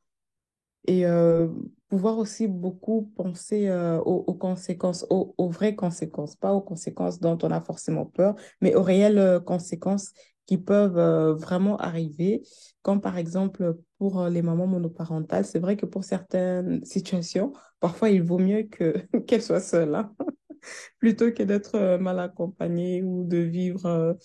S4: Et pouvoir aussi beaucoup penser aux conséquences, aux vraies conséquences, pas aux conséquences dont on a forcément peur, mais aux réelles conséquences qui peuvent vraiment arriver, comme par exemple pour les mamans monoparentales. C'est vrai que pour certaines situations, parfois il vaut mieux que qu'elles soient seules, hein, plutôt que d'être mal accompagnée ou de vivre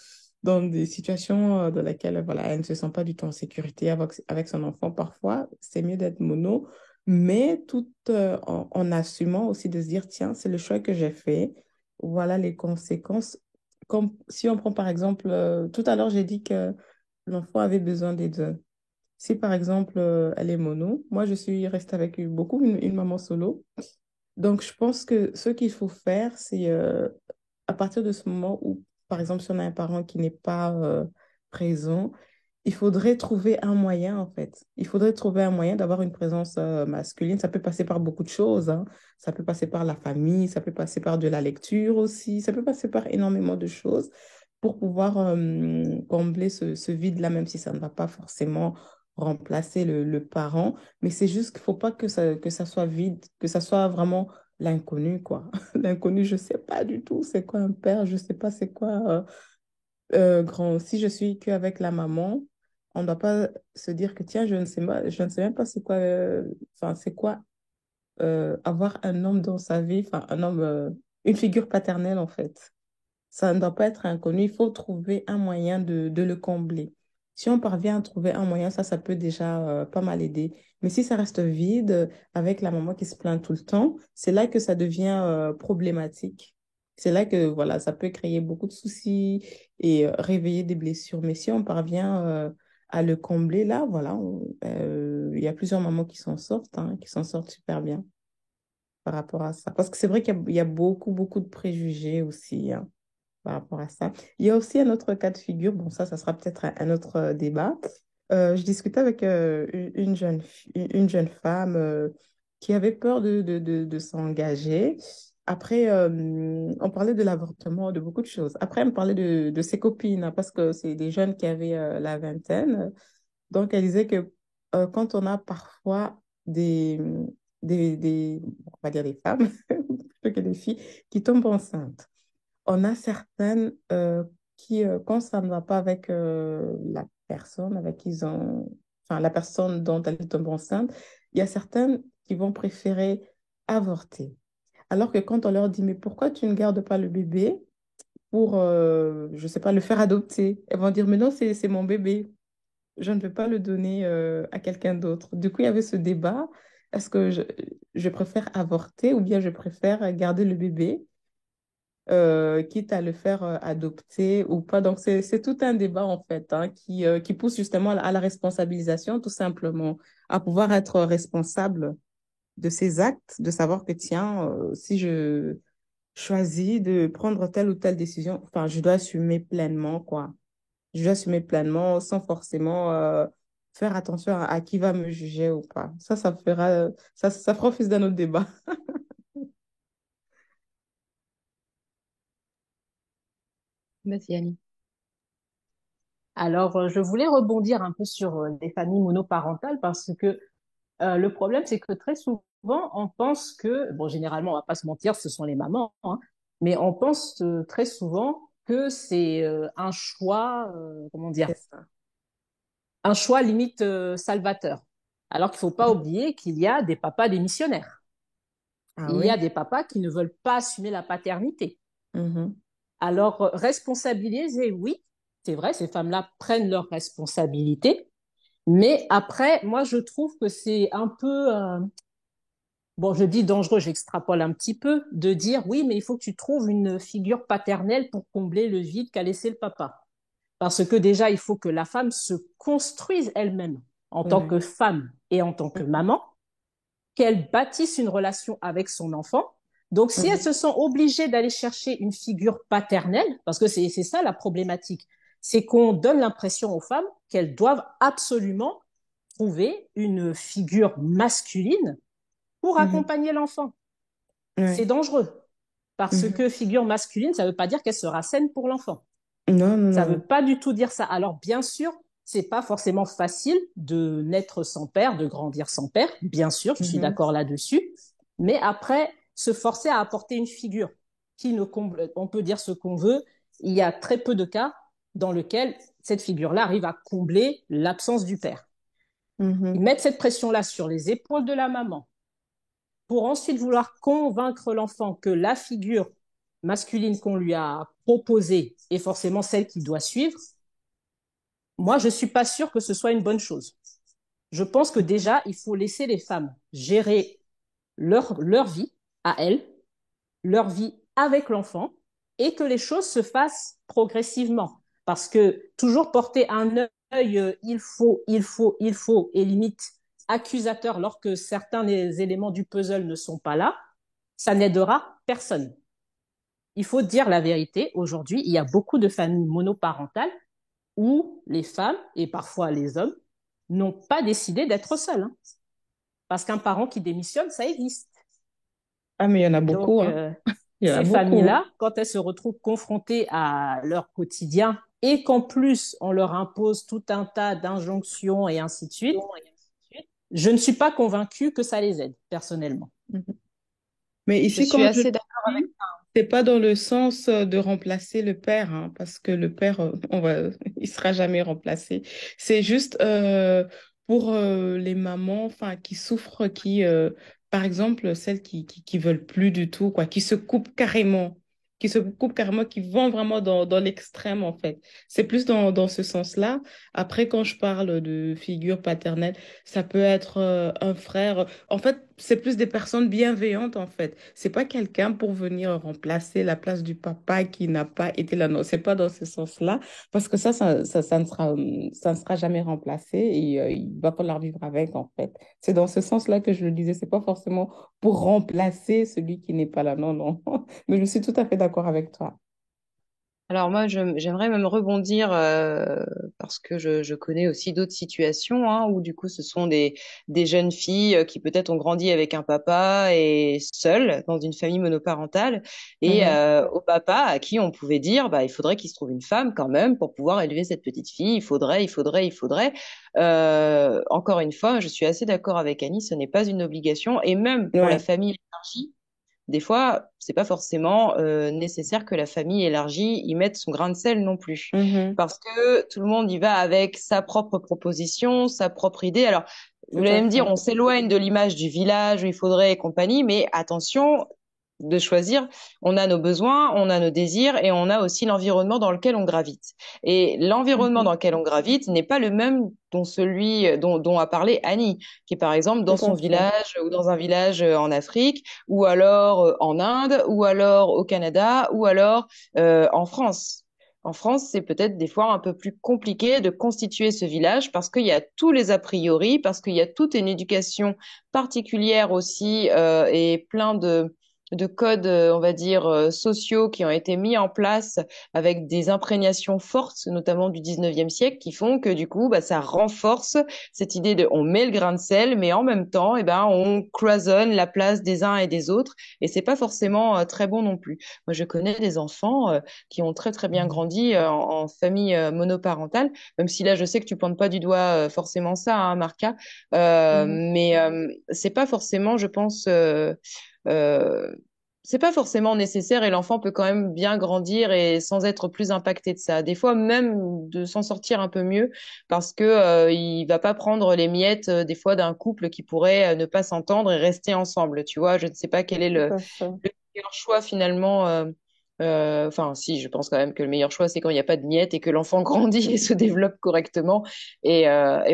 S4: dans des situations dans lesquelles voilà, elle ne se sent pas du tout en sécurité avec son enfant. Parfois, c'est mieux d'être mono, mais tout en assumant aussi de se dire, tiens, c'est le choix que j'ai fait, voilà les conséquences. Comme si on prend par exemple, tout à l'heure, j'ai dit que l'enfant avait besoin des deux. Si par exemple, elle est mono, moi je suis restée avec beaucoup une maman solo. Donc, je pense que ce qu'il faut faire, c'est à partir de ce moment où, par exemple, si on a un parent qui n'est pas présent, il faudrait trouver un moyen, en fait. Il faudrait trouver un moyen d'avoir une présence masculine. Ça peut passer par beaucoup de choses, hein. Ça peut passer par la famille, ça peut passer par de la lecture aussi, ça peut passer par énormément de choses pour pouvoir combler ce vide-là, même si ça ne va pas forcément remplacer le parent. Mais c'est juste qu'il ne faut pas que ça soit vide, que ça soit vraiment l'inconnu, quoi. L'inconnu, je ne sais pas du tout c'est quoi un père, je ne sais pas c'est quoi grand. Si je suis qu'avec la maman, on ne doit pas se dire que tiens, je ne sais même pas c'est quoi, enfin, c'est quoi avoir un homme dans sa vie, enfin, un homme, une figure paternelle en fait. Ça ne doit pas être inconnu. Il faut trouver un moyen de le combler. Si on parvient à trouver un moyen, ça peut déjà pas mal aider. Mais si ça reste vide, avec la maman qui se plaint tout le temps, c'est là que ça devient problématique. C'est là que voilà, ça peut créer beaucoup de soucis et réveiller des blessures. Mais si on parvient à le combler, là, voilà, il y a plusieurs mamans qui s'en sortent, hein, qui s'en sortent super bien par rapport à ça. Parce que c'est vrai qu'il y a beaucoup, beaucoup de préjugés aussi, hein, par rapport à ça. Il y a aussi un autre cas de figure, bon ça sera peut-être un autre débat. Je discutais avec une jeune femme qui avait peur de s'engager. Après, on parlait de l'avortement, de beaucoup de choses. Après, elle me parlait de ses copines, hein, parce que c'est des jeunes qui avaient la vingtaine. Donc, elle disait que quand on a parfois on va dire des femmes, plutôt que des filles, qui tombent enceintes, on a certaines qui, quand ça ne va pas avec la personne avec qui ils ont, enfin, la personne dont elles tombent enceintes, il y a certaines qui vont préférer avorter. Alors que quand on leur dit, mais pourquoi tu ne gardes pas le bébé pour, je ne sais pas, le faire adopter? Elles vont dire, mais non, c'est mon bébé. Je ne vais pas le donner à quelqu'un d'autre. Du coup, il y avait ce débat est-ce que je préfère avorter ou bien je préfère garder le bébé, quitte à le faire adopter ou pas. Donc, c'est tout un débat, en fait, hein, qui pousse justement à la responsabilisation, tout simplement, à pouvoir être responsable de ses actes, de savoir que, tiens, si je choisis de prendre telle ou telle décision, enfin, je dois assumer pleinement, quoi. Je dois assumer pleinement sans forcément faire attention à qui va me juger ou pas. Ça fera, ça fera office d'un autre débat.
S1: Vas-y, Annie.
S2: Alors, je voulais rebondir un peu sur les familles monoparentales parce que le problème, c'est que très souvent, on pense que, bon, généralement, on va pas se mentir, ce sont les mamans, hein, mais on pense très souvent que c'est un choix, comment dire,
S4: C'est ça.
S2: un choix limite salvateur. Alors qu'il faut pas oublier qu'il y a des papas démissionnaires.
S4: Ah
S2: Il y a
S4: oui?
S2: des papas qui ne veulent pas assumer la paternité.
S4: Mhm.
S2: Alors, responsabiliser, oui, c'est vrai, ces femmes-là prennent leurs responsabilités, mais après, moi, je trouve que c'est un peu, bon, je dis dangereux, j'extrapole un petit peu, de dire oui, mais il faut que tu trouves une figure paternelle pour combler le vide qu'a laissé le papa. Parce que déjà, il faut que la femme se construise elle-même en tant que
S4: Ouais.
S2: femme et en tant que maman, qu'elle bâtisse une relation avec son enfant. Donc, si elles
S4: Mhm.
S2: se sont obligées d'aller chercher une figure paternelle, parce que c'est ça la problématique, c'est qu'on donne l'impression aux femmes qu'elles doivent absolument trouver une figure masculine pour
S4: Mhm.
S2: accompagner l'enfant. C'est
S4: Ouais.
S2: dangereux parce
S4: Mhm.
S2: que figure masculine, ça ne veut pas dire qu'elle sera saine pour l'enfant.
S4: Non, non,
S2: Ça ne veut
S4: non.
S2: pas du tout dire ça. Alors, bien sûr, c'est pas forcément facile de naître sans père, de grandir sans père. Bien sûr, je suis
S4: Mhm.
S2: d'accord là-dessus. Mais après, se forcer à apporter une figure qui ne comble, on peut dire ce qu'on veut. Il y a très peu de cas dans lesquels cette figure-là arrive à combler l'absence du père. Ils
S4: Mhm.
S2: mettent cette pression-là sur les épaules de la maman pour ensuite vouloir convaincre l'enfant que la figure masculine qu'on lui a proposée est forcément celle qu'il doit suivre. Moi, je ne suis pas sûre que ce soit une bonne chose. Je pense que déjà, il faut laisser les femmes gérer leur vie à elles, leur vie avec l'enfant, et que les choses se fassent progressivement. Parce que toujours porter un œil il faut, et limite accusateur lorsque certains des éléments du puzzle ne sont pas là, ça n'aidera personne. Il faut dire la vérité. Aujourd'hui, il y a beaucoup de familles monoparentales où les femmes et parfois les hommes n'ont pas décidé d'être seuls, hein. Parce qu'un parent qui démissionne, ça existe.
S4: Ah, mais il y en a beaucoup,
S2: Donc,
S4: hein. Il y en a
S2: ces
S4: beaucoup, hein.
S2: familles-là, quand elles se retrouvent confrontées à leur quotidien et qu'en plus on leur impose tout un tas d'injonctions et ainsi de suite, je ne suis pas convaincue que ça les aide, personnellement.
S4: Mhm. Mais
S1: Je
S4: ici,
S1: suis
S4: comme je
S1: assez
S4: le
S1: d'accord avec
S4: dis, c'est pas dans le sens de remplacer le père, hein, parce que le père, il sera jamais remplacé. C'est juste pour les mamans, enfin, qui souffrent, par exemple, celles qui veulent plus du tout, quoi, qui vont vraiment dans l'extrême, en fait. C'est plus dans ce sens-là. Après, quand je parle de figure paternelle, ça peut être un frère. En fait, c'est plus des personnes bienveillantes, en fait. C'est pas quelqu'un pour venir remplacer la place du papa qui n'a pas été là. Non, c'est pas dans ce sens-là. Parce que ça ne sera jamais remplacé et il va falloir vivre avec, en fait. C'est dans ce sens-là que je le disais. C'est pas forcément pour remplacer celui qui n'est pas là. Non, non. Mais je suis tout à fait d'accord avec toi.
S1: Alors moi, j'aimerais même rebondir parce que je connais aussi d'autres situations hein, où du coup ce sont des jeunes filles qui peut-être ont grandi avec un papa et seules dans une famille monoparentale et
S4: Mhm.
S1: au papa à qui on pouvait dire bah il faudrait qu'il se trouve une femme quand même pour pouvoir élever cette petite fille. Il faudrait. Encore une fois, je suis assez d'accord avec Annie, ce n'est pas une obligation et même pour la
S4: Ouais.
S1: famille élargie. Des fois, c'est pas forcément nécessaire que la famille élargie y mette son grain de sel non plus,
S4: Mhm.
S1: parce que tout le monde y va avec sa propre proposition, sa propre idée. Alors, vous
S4: Tout
S1: allez
S4: à
S1: me dire,
S4: fait.
S1: on s'éloigne de l'image du village où il faudrait et compagnie, mais attention, de choisir. On a nos besoins, on a nos désirs et on a aussi l'environnement dans lequel on gravite. Et l'environnement dans
S4: Mhm.
S1: lequel on gravite n'est pas le même dont celui dont a parlé Annie, qui est par exemple dans
S4: Tout
S1: son
S4: à fait.
S1: village ou dans un village en Afrique, ou alors en Inde, ou alors au Canada, ou alors en France. En France, c'est peut-être des fois un peu plus compliqué de constituer ce village parce qu'il y a tous les a priori, parce qu'il y a toute une éducation particulière aussi et plein de codes, on va dire, sociaux qui ont été mis en place avec des imprégnations fortes, notamment du 19e siècle, qui font que du coup, bah, ça renforce cette idée de on met le grain de sel, mais en même temps, eh ben, on cloisonne la place des uns et des autres, et c'est pas forcément très bon non plus. Moi, je connais des enfants qui ont très très bien grandi en famille monoparentale, même si là, je sais que tu pointes pas du doigt forcément ça, hein, Marca,
S4: Mhm.
S1: mais c'est pas forcément, je pense, euh, c'est pas forcément nécessaire et l'enfant peut quand même bien grandir et sans être plus impacté de ça. Des fois même de s'en sortir un peu mieux parce que il va pas prendre les miettes des fois d'un couple qui pourrait ne pas s'entendre et rester ensemble. Tu vois, je ne sais pas quel est
S4: Tout à fait.
S1: le meilleur choix finalement. Enfin, si, je pense quand même que le meilleur choix c'est quand il n'y a pas de miettes et que l'enfant grandit et se développe correctement. Et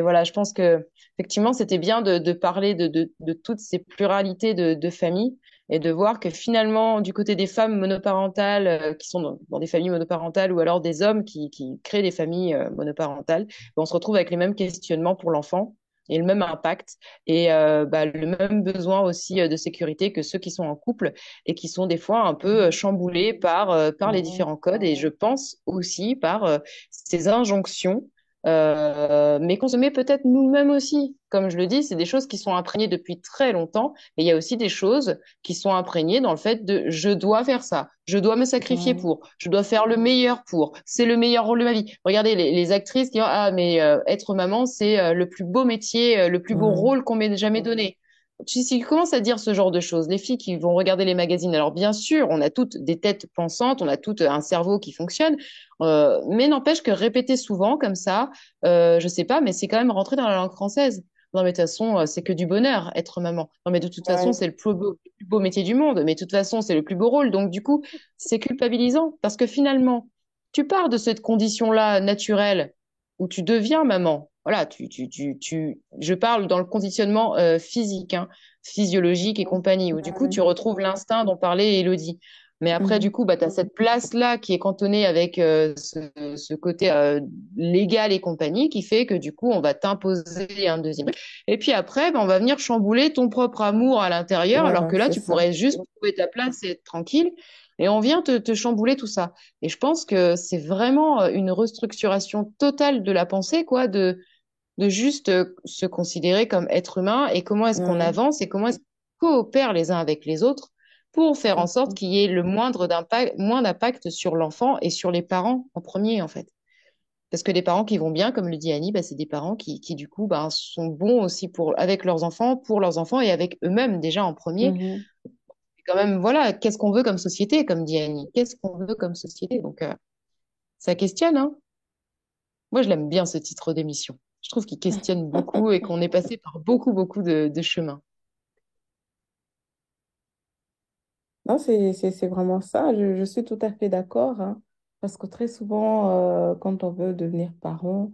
S1: voilà, je pense que effectivement c'était bien de parler de toutes ces pluralités de familles et de voir que finalement, du côté des femmes monoparentales qui sont dans des familles monoparentales ou alors des hommes qui créent des familles monoparentales, on se retrouve avec les mêmes questionnements pour l'enfant et le même impact et bah, le même besoin aussi de sécurité que ceux qui sont en couple et qui sont des fois un peu chamboulés par les différents codes et je pense aussi par ces injonctions mais qu'on se met peut-être nous-mêmes aussi. Comme je le dis, c'est des choses qui sont imprégnées depuis très longtemps et il y a aussi des choses qui sont imprégnées dans le fait de je dois faire ça, je dois me sacrifier
S4: Ouais.
S1: pour, je dois faire le meilleur pour, c'est le meilleur rôle de ma vie. Regardez les actrices qui disent ah mais être maman c'est le plus beau métier, le plus beau
S4: Ouais.
S1: rôle qu'on m'ait jamais donné. Si tu commences à dire ce genre de choses, les filles qui vont regarder les magazines, alors bien sûr, on a toutes des têtes pensantes, on a toutes un cerveau qui fonctionne, mais n'empêche que répéter souvent comme ça, je sais pas, mais c'est quand même rentré dans la langue française. Non, mais de toute façon, c'est que du bonheur, être maman. Non, mais de toute façon,
S4: Ouais.
S1: c'est le plus beau métier du monde. Mais de toute façon, c'est le plus beau rôle. Donc, du coup, c'est culpabilisant parce que finalement, tu pars de cette condition-là naturelle où tu deviens maman. Voilà, je parle dans le conditionnement physique, hein, physiologique et compagnie, où du coup,
S4: Ouais.
S1: tu retrouves l'instinct dont parlait Élodie. Mais après, du
S4: Mhm.
S1: coup, bah, tu as cette place-là qui est cantonnée avec ce côté légal et compagnie qui fait que du coup, on va t'imposer un deuxième. Et puis après, bah, on va venir chambouler ton propre amour à l'intérieur, alors
S4: Voilà,
S1: que là,
S4: c'est
S1: tu
S4: ça.
S1: pourrais juste trouver ta place et être tranquille. Et on vient te chambouler tout ça. Et je pense que c'est vraiment une restructuration totale de la pensée, quoi, de juste se considérer comme être humain et comment est-ce qu'on
S4: Ouais.
S1: avance et comment est-ce qu'on coopère les uns avec les autres pour
S4: Tout
S1: faire
S4: à
S1: en sorte
S4: fait.
S1: qu'il y ait le moins d'impact sur l'enfant et sur les parents en premier, en fait. Parce que les parents qui vont bien, comme le dit Annie, bah, c'est des parents qui du coup, bah, sont bons aussi avec leurs enfants, pour leurs enfants et avec eux-mêmes déjà en premier.
S4: Mhm.
S1: Et quand même, voilà, qu'est-ce qu'on veut comme société, comme dit Annie? Qu'est-ce qu'on veut comme société? Donc, ça questionne, hein. Moi, je l'aime bien ce titre d'émission. Je trouve qu'il questionne beaucoup et qu'on est passé par beaucoup, beaucoup de chemins.
S4: Non, c'est vraiment ça. Je suis tout à fait d'accord, hein, parce que très souvent, quand on veut devenir parent,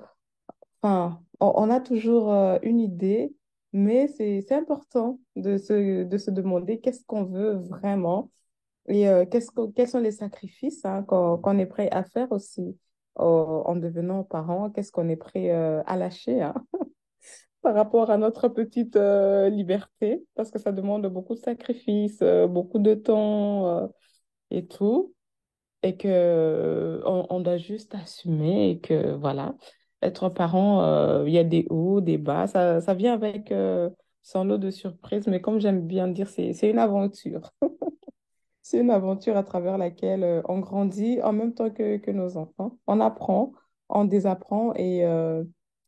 S4: enfin, on a toujours une idée, mais c'est important de se demander qu'est-ce qu'on veut vraiment et quels sont les sacrifices hein, qu'on est prêt à faire aussi en devenant parent, qu'est-ce qu'on est prêt à lâcher hein, par rapport à notre petite liberté, parce que ça demande beaucoup de sacrifices, beaucoup de temps et tout et que on doit juste assumer et que voilà, être parent, il y a des hauts, des bas, ça vient avec son lot de surprises, mais comme j'aime bien dire, c'est une aventure. C'est une aventure à travers laquelle on grandit en même temps que nos enfants. On apprend, on désapprend et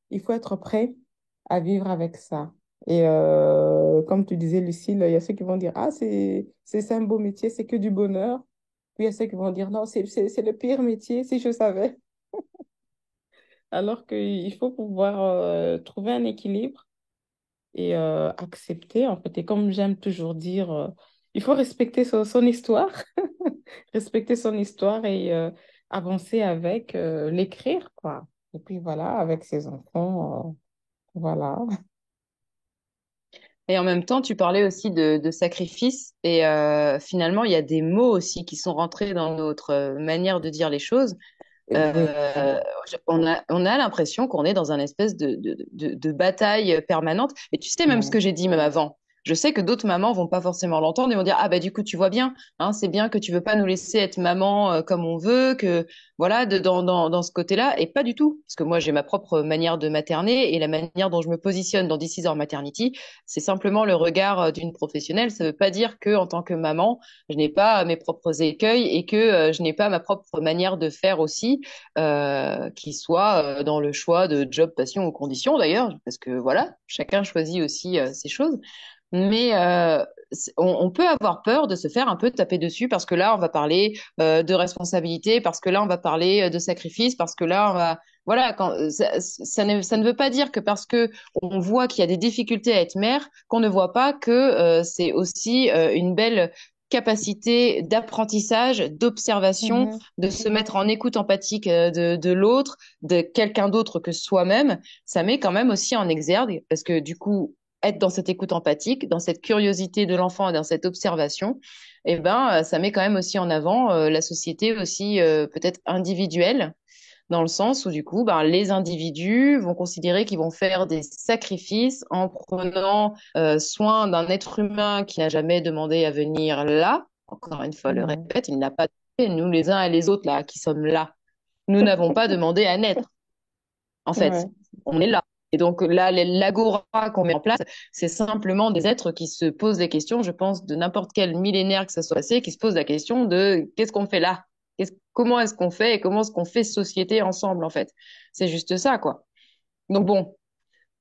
S4: il faut être prêt à vivre avec ça. Et comme tu disais, Lucille, il y a ceux qui vont dire, ah, c'est un beau métier, c'est que du bonheur. Puis il y a ceux qui vont dire, non, c'est le pire métier, si je savais. Alors qu'il faut pouvoir trouver un équilibre et accepter, en fait. Et comme j'aime toujours dire, il faut respecter son histoire, respecter son histoire et avancer avec, l'écrire, quoi. Et puis voilà, avec ses enfants, voilà.
S1: Et en même temps, tu parlais aussi de sacrifice. Et finalement, il y a des mots aussi qui sont rentrés dans notre manière de dire les choses.
S4: Oui.
S1: Euh, on a l'impression qu'on est dans un espèce de bataille permanente. Et tu sais, même ce
S4: Ouais.
S1: que j'ai dit même avant, je sais que d'autres mamans vont pas forcément l'entendre et vont dire, ah bah du coup, tu vois bien, hein, c'est bien que tu veux pas nous laisser être maman comme on veut, que voilà, dans ce côté-là. Et pas du tout. Parce que moi, j'ai ma propre manière de materner et la manière dont je me positionne dans This is Our Maternity, c'est simplement le regard d'une professionnelle. Ça veut pas dire que en tant que maman, je n'ai pas mes propres écueils et que je n'ai pas ma propre manière de faire aussi, qui soit dans le choix de job, passion ou conditions d'ailleurs, parce que voilà, chacun choisit aussi ses choses. Mais on peut avoir peur de se faire un peu taper dessus parce que là, on va parler de responsabilité, parce que là, on va parler de sacrifice, parce que là, on va... Voilà, ça ne veut pas dire que parce que on voit qu'il y a des difficultés à être mère, qu'on ne voit pas que c'est aussi une belle capacité d'apprentissage, d'observation,
S4: Mhm.
S1: de se mettre en écoute empathique de l'autre, de quelqu'un d'autre que soi-même. Ça met quand même aussi en exergue parce que du coup, être dans cette écoute empathique, dans cette curiosité de l'enfant et dans cette observation, eh ben, ça met quand même aussi en avant la société aussi peut-être individuelle, dans le sens où du coup, ben, les individus vont considérer qu'ils vont faire des sacrifices en prenant soin d'un être humain qui n'a jamais demandé à venir là. Encore une fois, le
S4: Ouais.
S1: répète, il n'a pas demandé. Nous, les uns et les autres là, qui sommes là, nous n'avons pas demandé à naître en fait.
S4: Ouais.
S1: On est là. Et donc là, l'agora qu'on met en place, c'est simplement des êtres qui se posent des questions, je pense, de n'importe quel millénaire que ça soit passé, qui se posent la question de qu'est-ce qu'on fait là? Comment est-ce qu'on fait et comment est-ce qu'on fait société ensemble, en fait? C'est juste ça, quoi. Donc bon,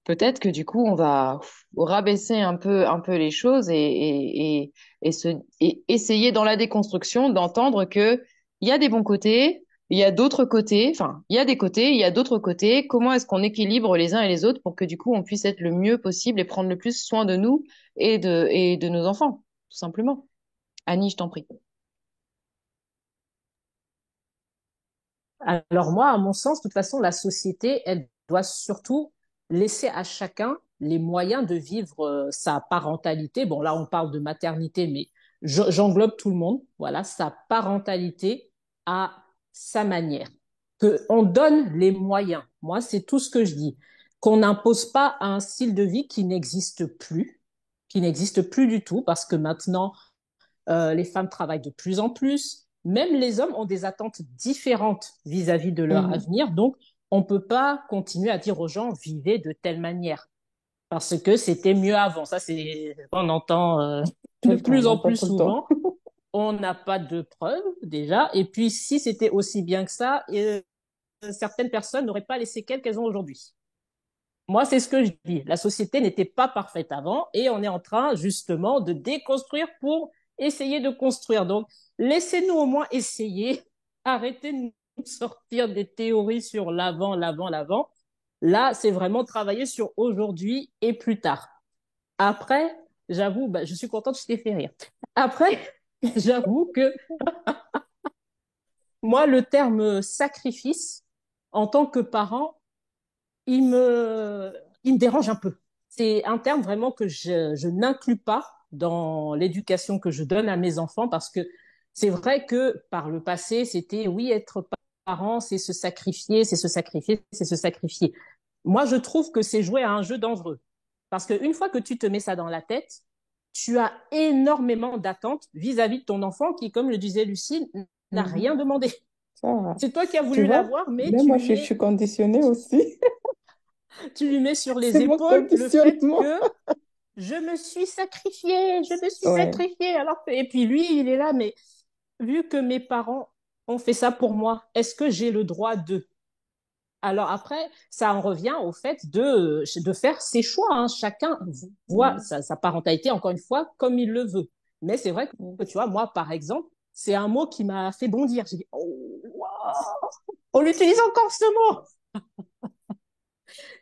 S1: peut-être que du coup, on va rabaisser un peu les choses et essayer dans la déconstruction d'entendre que il y a des bons côtés, il y a d'autres côtés, enfin, il y a des côtés, il y a d'autres côtés. Comment est-ce qu'on équilibre les uns et les autres pour que du coup, on puisse être le mieux possible et prendre le plus soin de nous et de nos enfants, tout simplement. Annie, je t'en prie.
S2: Alors moi, à mon sens, de toute façon, la société, elle doit surtout laisser à chacun les moyens de vivre sa parentalité. Bon, là, on parle de maternité, mais j'englobe tout le monde. Voilà, sa parentalité à sa manière. Qu'on donne les moyens. Moi, c'est tout ce que je dis. Qu'on n'impose pas un style de vie qui n'existe plus du tout, parce que maintenant, les femmes travaillent de plus en plus. Même les hommes ont des attentes différentes vis-à-vis de leur
S4: Mhm.
S2: avenir. Donc, on ne peut pas continuer à dire aux gens vivez de telle manière parce que c'était mieux avant. Ça, c'est on entend
S4: Tout
S2: de
S4: le temps,
S2: plus
S4: on
S2: en
S4: entend
S2: plus
S4: tout le temps.
S2: souvent. On n'a pas de preuves déjà. Et puis, si c'était aussi bien que ça, certaines personnes n'auraient pas les séquelles qu'elles ont aujourd'hui. Moi, c'est ce que je dis. La société n'était pas parfaite avant et on est en train justement de déconstruire pour essayer de construire. Donc, laissez-nous au moins essayer. Arrêtez de nous sortir des théories sur l'avant, l'avant, l'avant. Là, c'est vraiment travailler sur aujourd'hui et plus tard. Après, j'avoue, bah, je suis contente, je t'ai fait rire. Après, j'avoue que moi, le terme sacrifice, en tant que parent, il me dérange un peu. C'est un terme vraiment que je n'inclus pas dans l'éducation que je donne à mes enfants parce que c'est vrai que par le passé, c'était oui, être parent, c'est se sacrifier, c'est se sacrifier, c'est se sacrifier. Moi, je trouve que c'est jouer à un jeu dangereux parce qu'une fois que tu te mets ça dans la tête, tu as énormément d'attentes vis-à-vis de ton enfant qui, comme le disait Lucille, n'a
S4: Mhm.
S2: rien demandé.
S4: Ça va.
S2: C'est toi qui as
S4: Tu
S2: voulu
S4: vois,
S2: l'avoir, mais
S4: même moi, je suis conditionnée aussi.
S2: tu lui mets sur
S4: C'est
S2: les
S4: mon
S2: épaules le fait
S4: conditionnement.
S2: que je me suis sacrifiée, je me suis
S4: Ouais.
S2: sacrifiée. Et puis lui, il est là, mais vu que mes parents ont fait ça pour moi, est-ce que j'ai le droit de? Alors après, ça en revient au fait de faire ses choix, hein. Chacun voit
S4: Mhm.
S2: sa parentalité, encore une fois, comme il le veut. Mais c'est vrai que, tu vois, moi, par exemple, c'est un mot qui m'a fait bondir. J'ai dit, oh, wow, on utilise encore ce mot.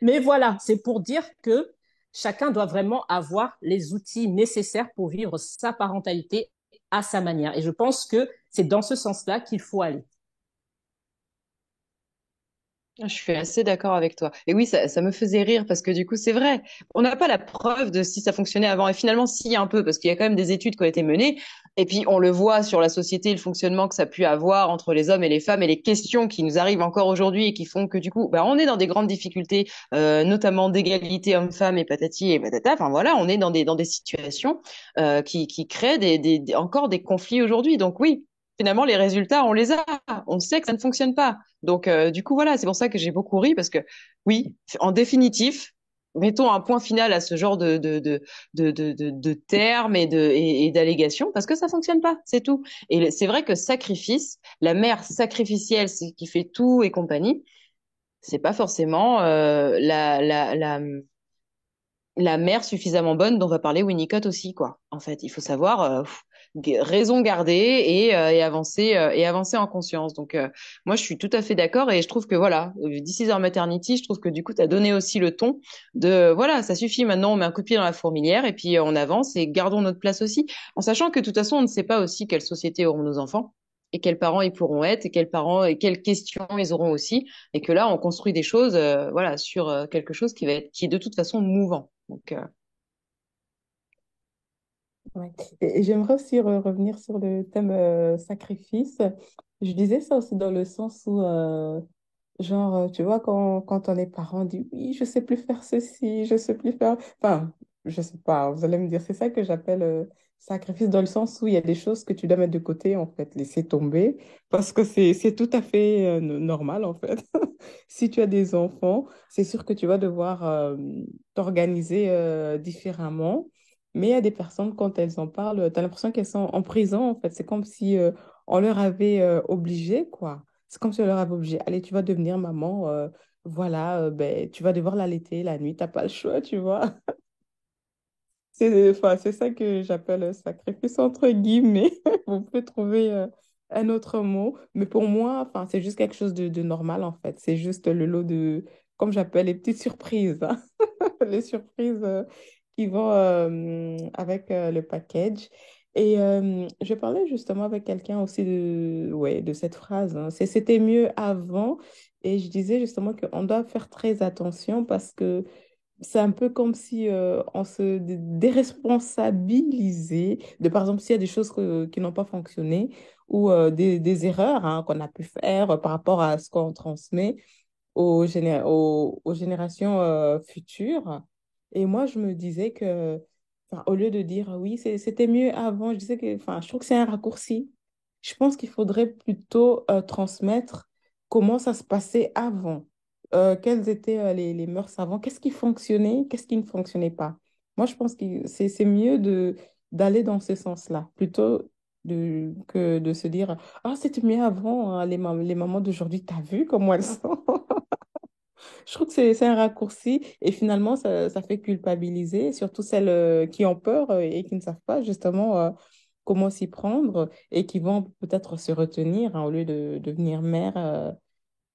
S2: Mais voilà, c'est pour dire que chacun doit vraiment avoir les outils nécessaires pour vivre sa parentalité à sa manière. Et je pense que c'est dans ce sens-là qu'il faut aller.
S1: Je suis assez d'accord avec toi. Et oui, ça me faisait rire parce que du coup, c'est vrai. On n'a pas la preuve de si ça fonctionnait avant. Et finalement, si, un peu, parce qu'il y a quand même des études qui ont été menées. Et puis, on le voit sur la société, le fonctionnement que ça a pu avoir entre les hommes et les femmes et les questions qui nous arrivent encore aujourd'hui et qui font que du coup, bah, on est dans des grandes difficultés, notamment d'égalité homme-femme et patati et patata. Enfin, voilà, on est dans des situations, qui créent encore des conflits aujourd'hui. Donc oui. Finalement, les résultats, on les a. On sait que ça ne fonctionne pas. Donc, du coup, voilà, c'est pour ça que j'ai beaucoup ri parce que, oui, en définitif, mettons un point final à ce genre de termes et d'allégations parce que ça fonctionne pas, c'est tout. Et c'est vrai que sacrifice, la mère sacrificielle, c'est qui fait tout et compagnie, c'est pas forcément la mère suffisamment bonne dont va parler Winnicott aussi, quoi. En fait, il faut savoir raison garder et avancer en conscience. Donc, moi, je suis tout à fait d'accord et je trouve que voilà, This is Our Maternity, je trouve que du coup, tu as donné aussi le ton de voilà, ça suffit maintenant, on met un coup de pied dans la fourmilière et puis on avance et gardons notre place aussi, en sachant que de toute façon, on ne sait pas aussi quelle société auront nos enfants. Et quels parents ils pourront être, et quels parents et quelles questions ils auront aussi, et que là on construit des choses, voilà, sur quelque chose qui est de toute façon mouvant. Donc,
S4: Ouais. Et j'aimerais aussi revenir sur le thème sacrifice. Je disais ça aussi dans le sens où, genre, tu vois, quand on est parent, on dit oui, je sais plus faire ceci, je sais plus faire. Enfin, je sais pas, vous allez me dire, c'est ça que j'appelle sacrifice dans le sens où il y a des choses que tu dois mettre de côté, en fait, laisser tomber, parce que c'est tout à fait normal, en fait. Si tu as des enfants, c'est sûr que tu vas devoir t'organiser différemment. Mais il y a des personnes, quand elles en parlent, tu as l'impression qu'elles sont en prison, en fait. C'est comme si on leur avait obligé, quoi. C'est comme si on leur avait obligé. Allez, tu vas devenir maman, voilà, ben, tu vas devoir l'allaiter la nuit, t'as pas le choix, tu vois. Enfin, c'est ça que j'appelle un sacrifice entre guillemets. Vous pouvez trouver un autre mot. Mais pour moi, enfin, c'est juste quelque chose de normal, en fait. C'est juste le lot de, comme j'appelle, les petites surprises, hein. Les surprises qui vont avec le package. Et je parlais justement avec quelqu'un aussi ouais, de cette phrase, hein. C'était mieux avant. Et je disais justement qu'on doit faire très attention parce que c'est un peu comme si on se déresponsabilisait de, par exemple, s'il y a des choses qui n'ont pas fonctionné ou des erreurs hein, qu'on a pu faire par rapport à ce qu'on transmet aux générations futures. Et moi, je me disais que, enfin, au lieu de dire oui, c'était mieux avant, je disais que, enfin, je trouve que c'est un raccourci. Je pense qu'il faudrait plutôt transmettre comment ça se passait avant, quelles étaient les mœurs avant, qu'est-ce qui fonctionnait, qu'est-ce qui ne fonctionnait pas. Moi, je pense que c'est mieux d'aller dans ce sens-là, plutôt que de se dire, ah, c'était mieux avant, hein, les mamans d'aujourd'hui, t'as vu comment elles sont? Je trouve que c'est un raccourci et finalement, ça fait culpabiliser, surtout celles qui ont peur et qui ne savent pas justement comment s'y prendre et qui vont peut-être se retenir hein, au lieu de devenir mère.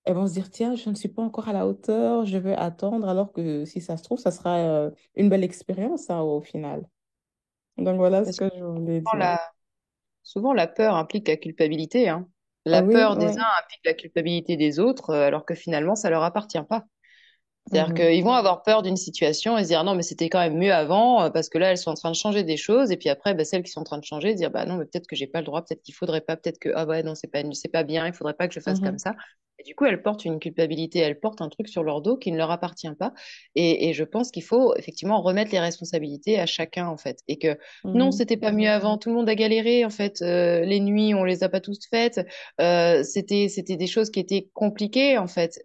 S4: Elles vont se dire, tiens, je ne suis pas encore à la hauteur, je vais attendre, alors que si ça se trouve, ça sera une belle expérience hein, au final. Donc voilà ce
S1: parce que
S4: que je voulais
S1: souvent
S4: dire.
S1: souvent, la peur implique la culpabilité, hein.
S4: Ah
S1: La
S4: oui,
S1: peur des uns
S4: oui.
S1: implique la culpabilité des autres, alors que finalement, ça leur appartient pas. C'est-à-dire
S4: Mhm,
S1: qu'ils vont avoir peur d'une situation et se dire non, mais c'était quand même mieux avant parce que là, elles sont en train de changer des choses. Et puis après, bah, celles qui sont en train de changer, se dire bah non, mais peut-être que j'ai pas le droit, peut-être qu'il faudrait pas, peut-être que ah ouais, non, c'est pas bien, il faudrait pas que je fasse comme
S4: mhm,
S1: ça. Et du coup, elles portent une culpabilité, elles portent un truc sur leur dos qui ne leur appartient pas. Et je pense qu'il faut effectivement remettre les responsabilités à chacun en fait. Et que non,
S4: mhm,
S1: c'était pas mieux avant, tout le monde a galéré en fait. Les nuits, on les a pas tous faites. C'était des choses qui étaient compliquées en fait.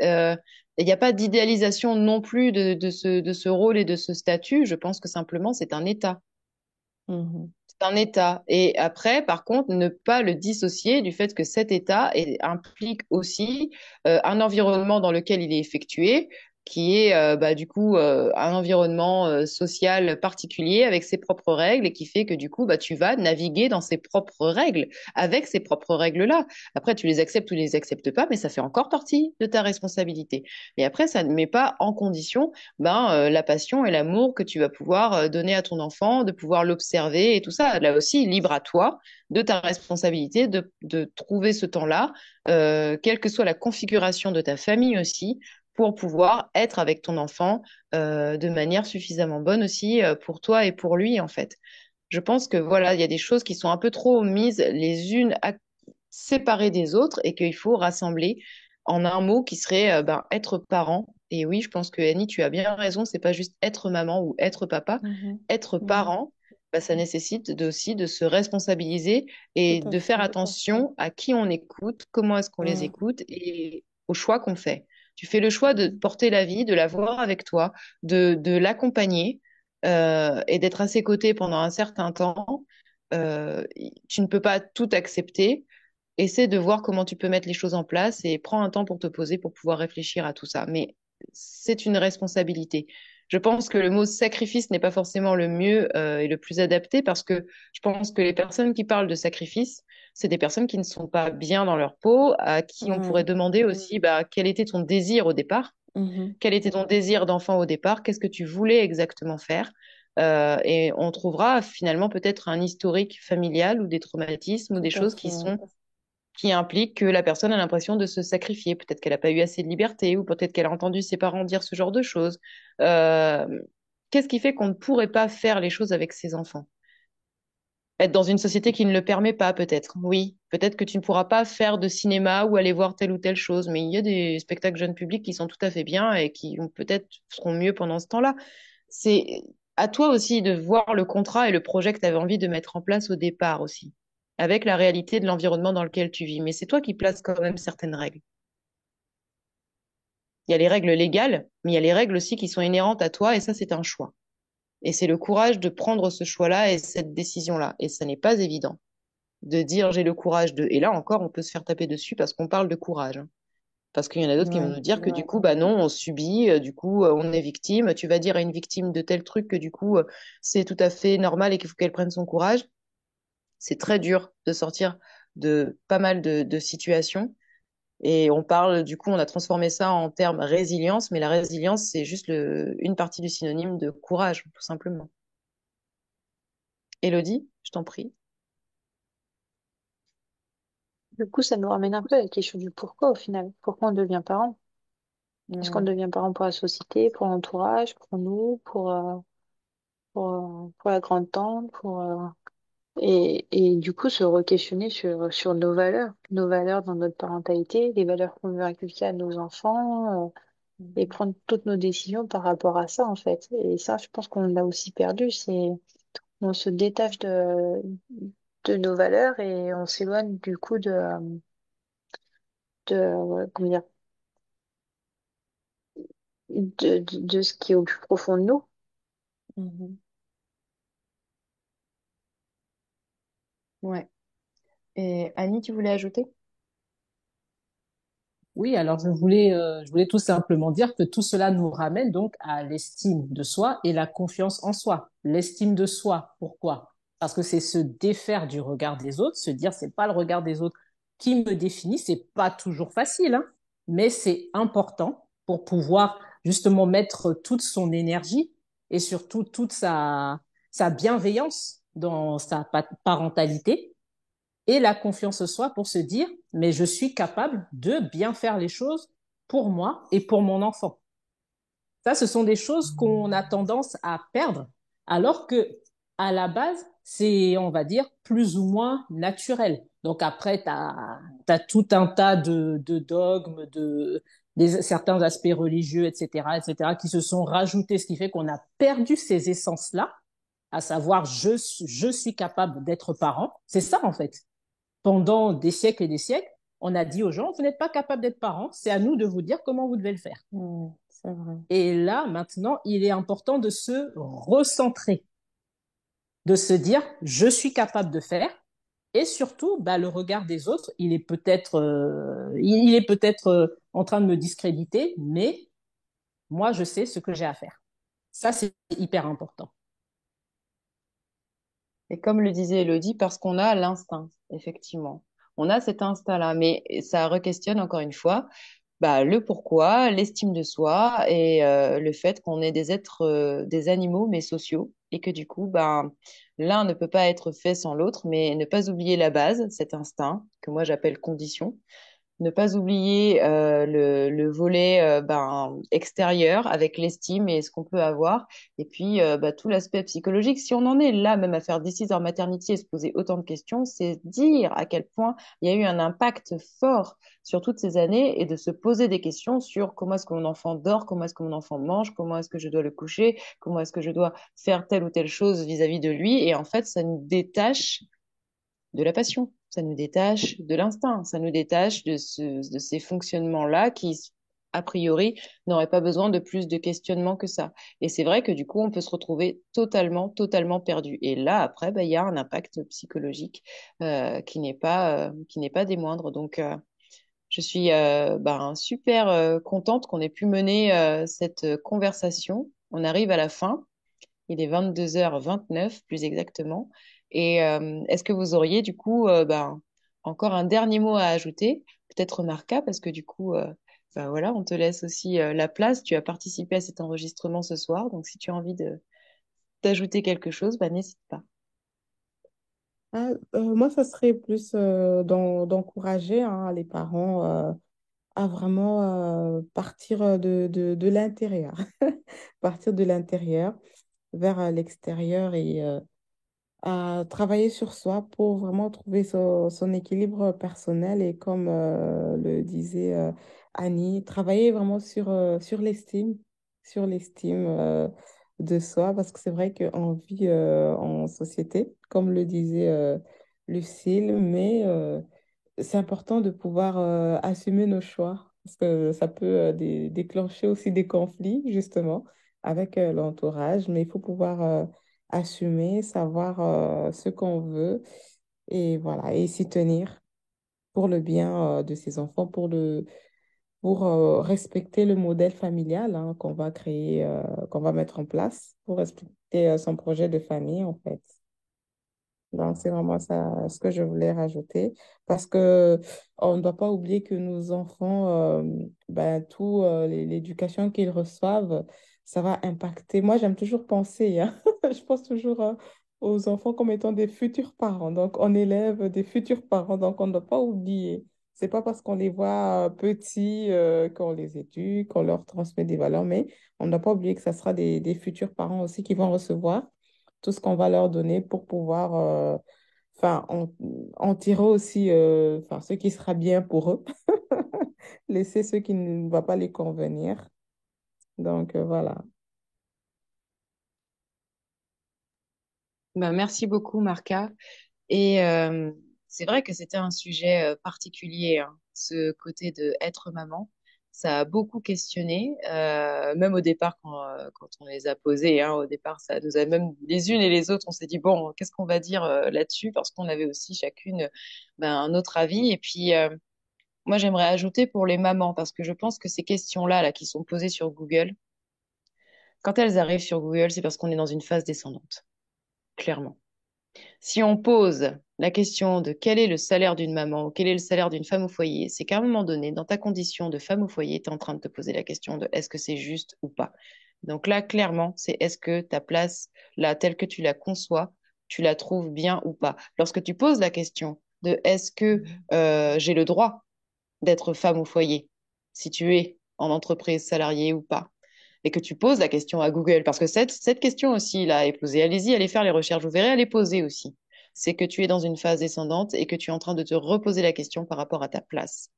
S1: Il n'y a pas d'idéalisation non plus de ce rôle et de ce statut. Je pense que simplement, c'est un état.
S4: mhm,
S1: C'est un état. Et après, par contre, ne pas le dissocier du fait que cet état implique aussi un environnement dans lequel il est effectué, qui est du coup un environnement social particulier avec ses propres règles et qui fait que du coup tu vas naviguer dans ses propres règles, avec ces propres règles-là. Après, tu les acceptes ou les acceptes pas, mais ça fait encore partie de ta responsabilité. Et après, ça ne met pas en condition la passion et l'amour que tu vas pouvoir donner à ton enfant, de pouvoir l'observer et tout ça. Là aussi, libre à toi de ta responsabilité de trouver ce temps-là, quelle que soit la configuration de ta famille aussi, pour pouvoir être avec ton enfant de manière suffisamment bonne aussi pour toi et pour lui, en fait. Je pense que voilà, il y a des choses qui sont un peu trop mises les unes séparées des autres et qu'il faut rassembler en un mot qui serait être parent. Et oui, je pense que Annie, tu as bien raison, c'est pas juste être maman ou être papa,
S3: Mhm.
S1: être
S3: Mhm.
S1: parent. Ça nécessite aussi de se responsabiliser
S3: Tout
S1: et
S3: à
S1: de faire
S3: fait.
S1: attention à qui on écoute, comment est-ce qu'on les
S3: Mm.
S1: écoute et aux choix qu'on fait. Tu fais le choix de porter la vie, de la voir avec toi, de l'accompagner et d'être à ses côtés pendant un certain temps. Tu ne peux pas tout accepter. Essaie de voir comment tu peux mettre les choses en place et prends un temps pour te poser pour pouvoir réfléchir à tout ça. Mais c'est une responsabilité. Je pense que le mot sacrifice n'est pas forcément le mieux et le plus adapté parce que je pense que les personnes qui parlent de sacrifice, c'est des personnes qui ne sont pas bien dans leur peau, à qui on pourrait
S3: Mm.
S1: demander aussi quel était ton désir au départ,
S3: Mhm.
S1: quel était ton désir d'enfant au départ, qu'est-ce que tu voulais exactement faire. Et on trouvera finalement peut-être un historique familial ou des traumatismes ou
S3: Tout
S1: des
S3: à
S1: choses
S3: fait.
S1: qui implique que la personne a l'impression de se sacrifier. Peut-être qu'elle n'a pas eu assez de liberté ou peut-être qu'elle a entendu ses parents dire ce genre de choses. Euh, Qu'est-ce qui fait qu'on ne pourrait pas faire les choses avec ses enfants? Être dans une société qui ne le permet pas, peut-être. Oui, peut-être que tu ne pourras pas faire de cinéma ou aller voir telle ou telle chose, mais il y a des spectacles jeunes publics qui sont tout à fait bien et qui peut-être seront mieux pendant ce temps-là. C'est à toi aussi de voir le contrat et le projet que tu avais envie de mettre en place au départ aussi, avec la réalité de l'environnement dans lequel tu vis. Mais c'est toi qui places quand même certaines règles. Il y a les règles légales, mais il y a les règles aussi qui sont inhérentes à toi et ça, c'est un choix. Et c'est le courage de prendre ce choix-là et cette décision-là. Et ça n'est pas évident de dire j'ai le courage de. Et là encore, on peut se faire taper dessus parce qu'on parle de courage, hein. Parce qu'il y en a d'autres qui vont
S3: Ouais.
S1: nous dire que du coup, non, on subit, du coup, on est victime. Tu vas dire à une victime de tel truc que du coup, c'est tout à fait normal et qu'il faut qu'elle prenne son courage. C'est très dur de sortir de pas mal de situations. Et on parle, du coup, on a transformé ça en termes résilience, mais la résilience, c'est juste une partie du synonyme de courage, tout simplement. Élodie, je t'en prie.
S3: Du coup, ça nous ramène un peu à la question du pourquoi au final. Pourquoi on devient parent? Est-ce qu'on
S1: Mm.
S3: devient parent pour la société, pour l'entourage, pour nous, pour la grande tante, et du coup se re-questionner sur nos valeurs dans notre parentalité, les valeurs qu'on veut inculquer à nos enfants, et prendre toutes nos décisions par rapport à ça en fait. Et ça, je pense qu'on l'a aussi perdu, c'est on se détache de nos valeurs et on s'éloigne du coup comment dire, de ce qui est au plus profond de nous.
S1: Mhm. Ouais. Et Annie, tu voulais ajouter?
S2: Oui, alors je voulais tout simplement dire que tout cela nous ramène donc à l'estime de soi et la confiance en soi. L'estime de soi, pourquoi? Parce que c'est se défaire du regard des autres, se dire c'est pas le regard des autres qui me définit, c'est pas toujours facile, hein, mais c'est important pour pouvoir justement mettre toute son énergie et surtout sa bienveillance dans sa parentalité et la confiance en soi pour se dire, mais je suis capable de bien faire les choses pour moi et pour mon enfant. Ça, ce sont des choses qu'on a tendance à perdre, alors que à la base, c'est, on va dire, plus ou moins naturel. Donc après, tu as tout un tas de dogmes, certains aspects religieux, etc., qui se sont rajoutés, ce qui fait qu'on a perdu ces essences-là, à savoir, je suis capable d'être parent. C'est ça, en fait. Pendant des siècles et des siècles, on a dit aux gens, vous n'êtes pas capable d'être parent, c'est à nous de vous dire comment vous devez le faire.
S3: C'est vrai.
S2: Et là, maintenant, il est important de se recentrer, de se dire, je suis capable de faire. Et surtout, le regard des autres, il est peut-être en train de me discréditer, mais Moi, je sais ce que j'ai à faire. Ça, c'est hyper important.
S1: Et comme le disait Elodie, parce qu'on a l'instinct, effectivement. On a cet instinct-là, mais ça re-questionne encore une fois bah, le pourquoi, l'estime de soi et le fait qu'on est des êtres, des animaux, mais sociaux, et que du coup, ben, l'un ne peut pas être fait sans l'autre, mais ne pas oublier la base, cet instinct, que moi j'appelle condition, ne pas oublier le volet extérieur avec l'estime et ce qu'on peut avoir. Et puis bah, tout l'aspect psychologique. Si on en est là même à faire des 6 heures maternité et se poser autant de questions, c'est dire à quel point il y a eu un impact fort sur toutes ces années et de se poser des questions sur comment est-ce que mon enfant dort, comment est-ce que mon enfant mange, comment est-ce que je dois le coucher, comment est-ce que je dois faire telle ou telle chose vis-à-vis de lui. Et en fait, ça nous détache de la passion, ça nous détache de l'instinct, ça nous détache de ces fonctionnements-là qui, a priori, n'auraient pas besoin de plus de questionnement que ça. Et c'est vrai que du coup, on peut se retrouver totalement, totalement perdu. Et là, après, bah, il y a un impact psychologique qui n'est pas des moindres. Donc, je suis super contente qu'on ait pu mener cette conversation. On arrive à la fin. Il est 22h29 plus exactement. Et est-ce que vous auriez du coup encore un dernier mot à ajouter? Peut-être Marca, parce que du coup, voilà, on te laisse aussi la place. Tu as participé à cet enregistrement ce soir, donc si tu as envie de d'ajouter quelque chose, bah, n'hésite pas.
S4: Ah, moi, ça serait plus d'encourager hein, les parents à vraiment partir de l'intérieur, partir de l'intérieur vers l'extérieur et à travailler sur soi pour vraiment trouver son équilibre personnel et comme le disait Annie, travailler vraiment sur l'estime de soi parce que c'est vrai qu'on vit en société, comme le disait Lucille, mais c'est important de pouvoir assumer nos choix parce que ça peut déclencher aussi des conflits justement avec l'entourage, mais il faut pouvoir assumer, savoir ce qu'on veut et voilà, et s'y tenir pour le bien de ses enfants, pour respecter le modèle familial hein, qu'on va créer, qu'on va mettre en place, pour respecter son projet de famille en fait. Donc, c'est vraiment ça ce que je voulais rajouter parce que on ne doit pas oublier que nos enfants, tout l'éducation qu'ils reçoivent, ça va impacter. Moi, j'aime toujours penser, hein, je pense toujours aux enfants comme étant des futurs parents. Donc, on élève des futurs parents. Donc, on ne doit pas oublier. C'est pas parce qu'on les voit petits qu'on les éduque, qu'on leur transmet des valeurs, mais on ne doit pas oublier que ça sera des futurs parents aussi qui vont recevoir tout ce qu'on va leur donner pour pouvoir en tirer aussi ce qui sera bien pour eux, laisser ce qui ne va pas les convenir. Donc, voilà.
S1: Bah, merci beaucoup, Marca. Et c'est vrai que c'était un sujet particulier, hein, ce côté de être maman. Ça a beaucoup questionné, même au départ quand on les a posés. Hein, au départ, ça nous a même les unes et les autres, on s'est dit bon, qu'est-ce qu'on va dire là-dessus parce qu'on avait aussi chacune un autre avis. Et puis moi, j'aimerais ajouter pour les mamans parce que je pense que ces questions-là là qui sont posées sur Google, quand elles arrivent sur Google, c'est parce qu'on est dans une phase descendante, clairement. Si on pose la question de quel est le salaire d'une maman ou quel est le salaire d'une femme au foyer, c'est qu'à un moment donné, dans ta condition de femme au foyer, tu es en train de te poser la question de est-ce que c'est juste ou pas. Donc là, clairement, c'est est-ce que ta place, là, telle que tu la conçois, tu la trouves bien ou pas. Lorsque tu poses la question de est-ce que j'ai le droit d'être femme au foyer, si tu es en entreprise salariée ou pas, et que tu poses la question à Google, parce que cette question aussi, là, est posée. Allez-y, allez faire les recherches, vous verrez, elle est posée aussi. C'est que tu es dans une phase descendante et que tu es en train de te reposer la question par rapport à ta place.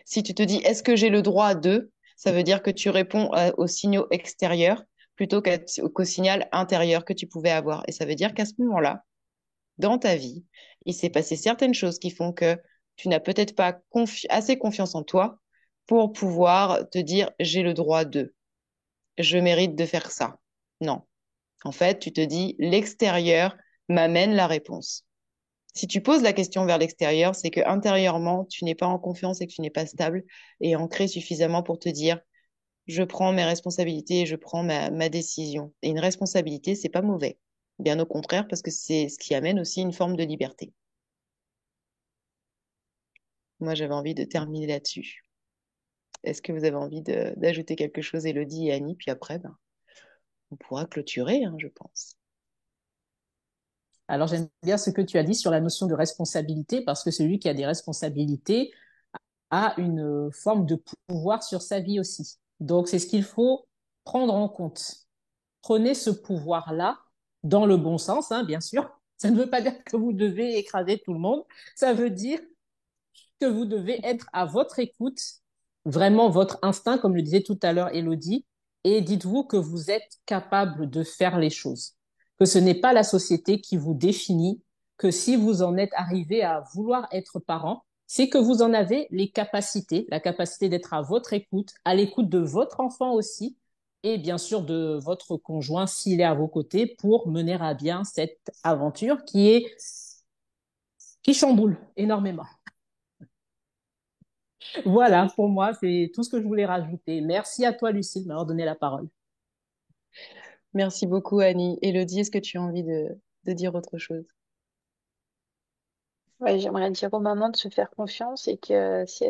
S1: Si tu te dis, est-ce que j'ai le droit de, ça veut dire que tu réponds aux signaux extérieurs plutôt qu'au signal intérieur que tu pouvais avoir. Et ça veut dire qu'à ce moment-là, dans ta vie, il s'est passé certaines choses qui font que tu n'as peut-être pas assez confiance en toi pour pouvoir te dire, j'ai le droit de je mérite de faire ça. Non. En fait, tu te dis, l'extérieur m'amène la réponse. Si tu poses la question vers l'extérieur, c'est que intérieurement, tu n'es pas en confiance et que tu n'es pas stable et ancré suffisamment pour te dire, je prends mes responsabilités et je prends ma décision. Et une responsabilité, c'est pas mauvais. Bien au contraire, parce que c'est ce qui amène aussi une forme de liberté. Moi, j'avais envie de terminer là-dessus. Est-ce que vous avez envie d'ajouter quelque chose, Élodie et Annie? Puis après, ben, on pourra clôturer, hein, je pense.
S2: Alors, j'aime bien ce que tu as dit sur la notion de responsabilité, parce que celui qui a des responsabilités a une forme de pouvoir sur sa vie aussi. Donc, c'est ce qu'il faut prendre en compte. Prenez ce pouvoir-là dans le bon sens, hein, bien sûr. Ça ne veut pas dire que vous devez écraser tout le monde. Ça veut dire que vous devez être à votre écoute, vraiment votre instinct, comme le disait tout à l'heure Elodie, et dites-vous que vous êtes capable de faire les choses, que ce n'est pas la société qui vous définit, que si vous en êtes arrivé à vouloir être parent, c'est que vous en avez les capacités, la capacité d'être à votre écoute, à l'écoute de votre enfant aussi, et bien sûr de votre conjoint s'il est à vos côtés pour mener à bien cette aventure qui chamboule énormément. Voilà, pour moi, c'est tout ce que je voulais rajouter. Merci à toi, Lucille, de m'avoir donné la parole.
S1: Merci beaucoup, Annie. Élodie, est-ce que tu as envie de dire autre chose?
S3: Ouais, j'aimerais dire aux mamans de se faire confiance et que si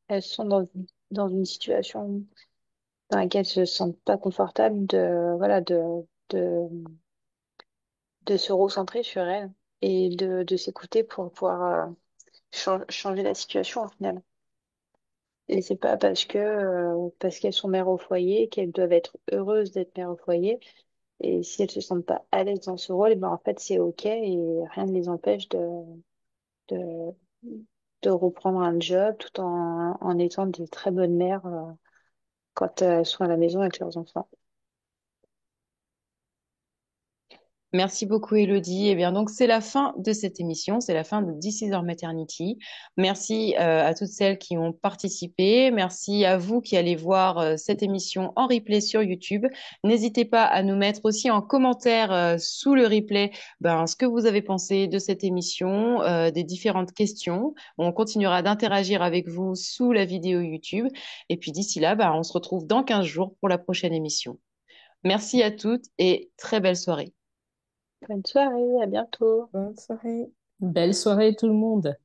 S3: elles sont dans une situation dans laquelle elles se sentent pas confortables, voilà, de se recentrer sur elles et de s'écouter pour pouvoir changer la situation au final. Et c'est pas parce qu'elles sont mères au foyer qu'elles doivent être heureuses d'être mères au foyer. Et si elles se sentent pas à l'aise dans ce rôle, eh ben en fait c'est OK et rien ne les empêche de, de reprendre un job tout en étant des très bonnes mères quand elles sont à la maison avec leurs enfants.
S1: Merci beaucoup, Elodie. Eh bien, donc, c'est la fin de cette émission. C'est la fin de This is Our Maternity. Merci à toutes celles qui ont participé. Merci à vous qui allez voir cette émission en replay sur YouTube. N'hésitez pas à nous mettre aussi en commentaire sous le replay ben, ce que vous avez pensé de cette émission, des différentes questions. On continuera d'interagir avec vous sous la vidéo YouTube. Et puis d'ici là, ben, on se retrouve dans 15 jours pour la prochaine émission. Merci à toutes et très belle soirée.
S3: Bonne soirée, à bientôt.
S4: Bonne soirée.
S2: Belle soirée tout le monde.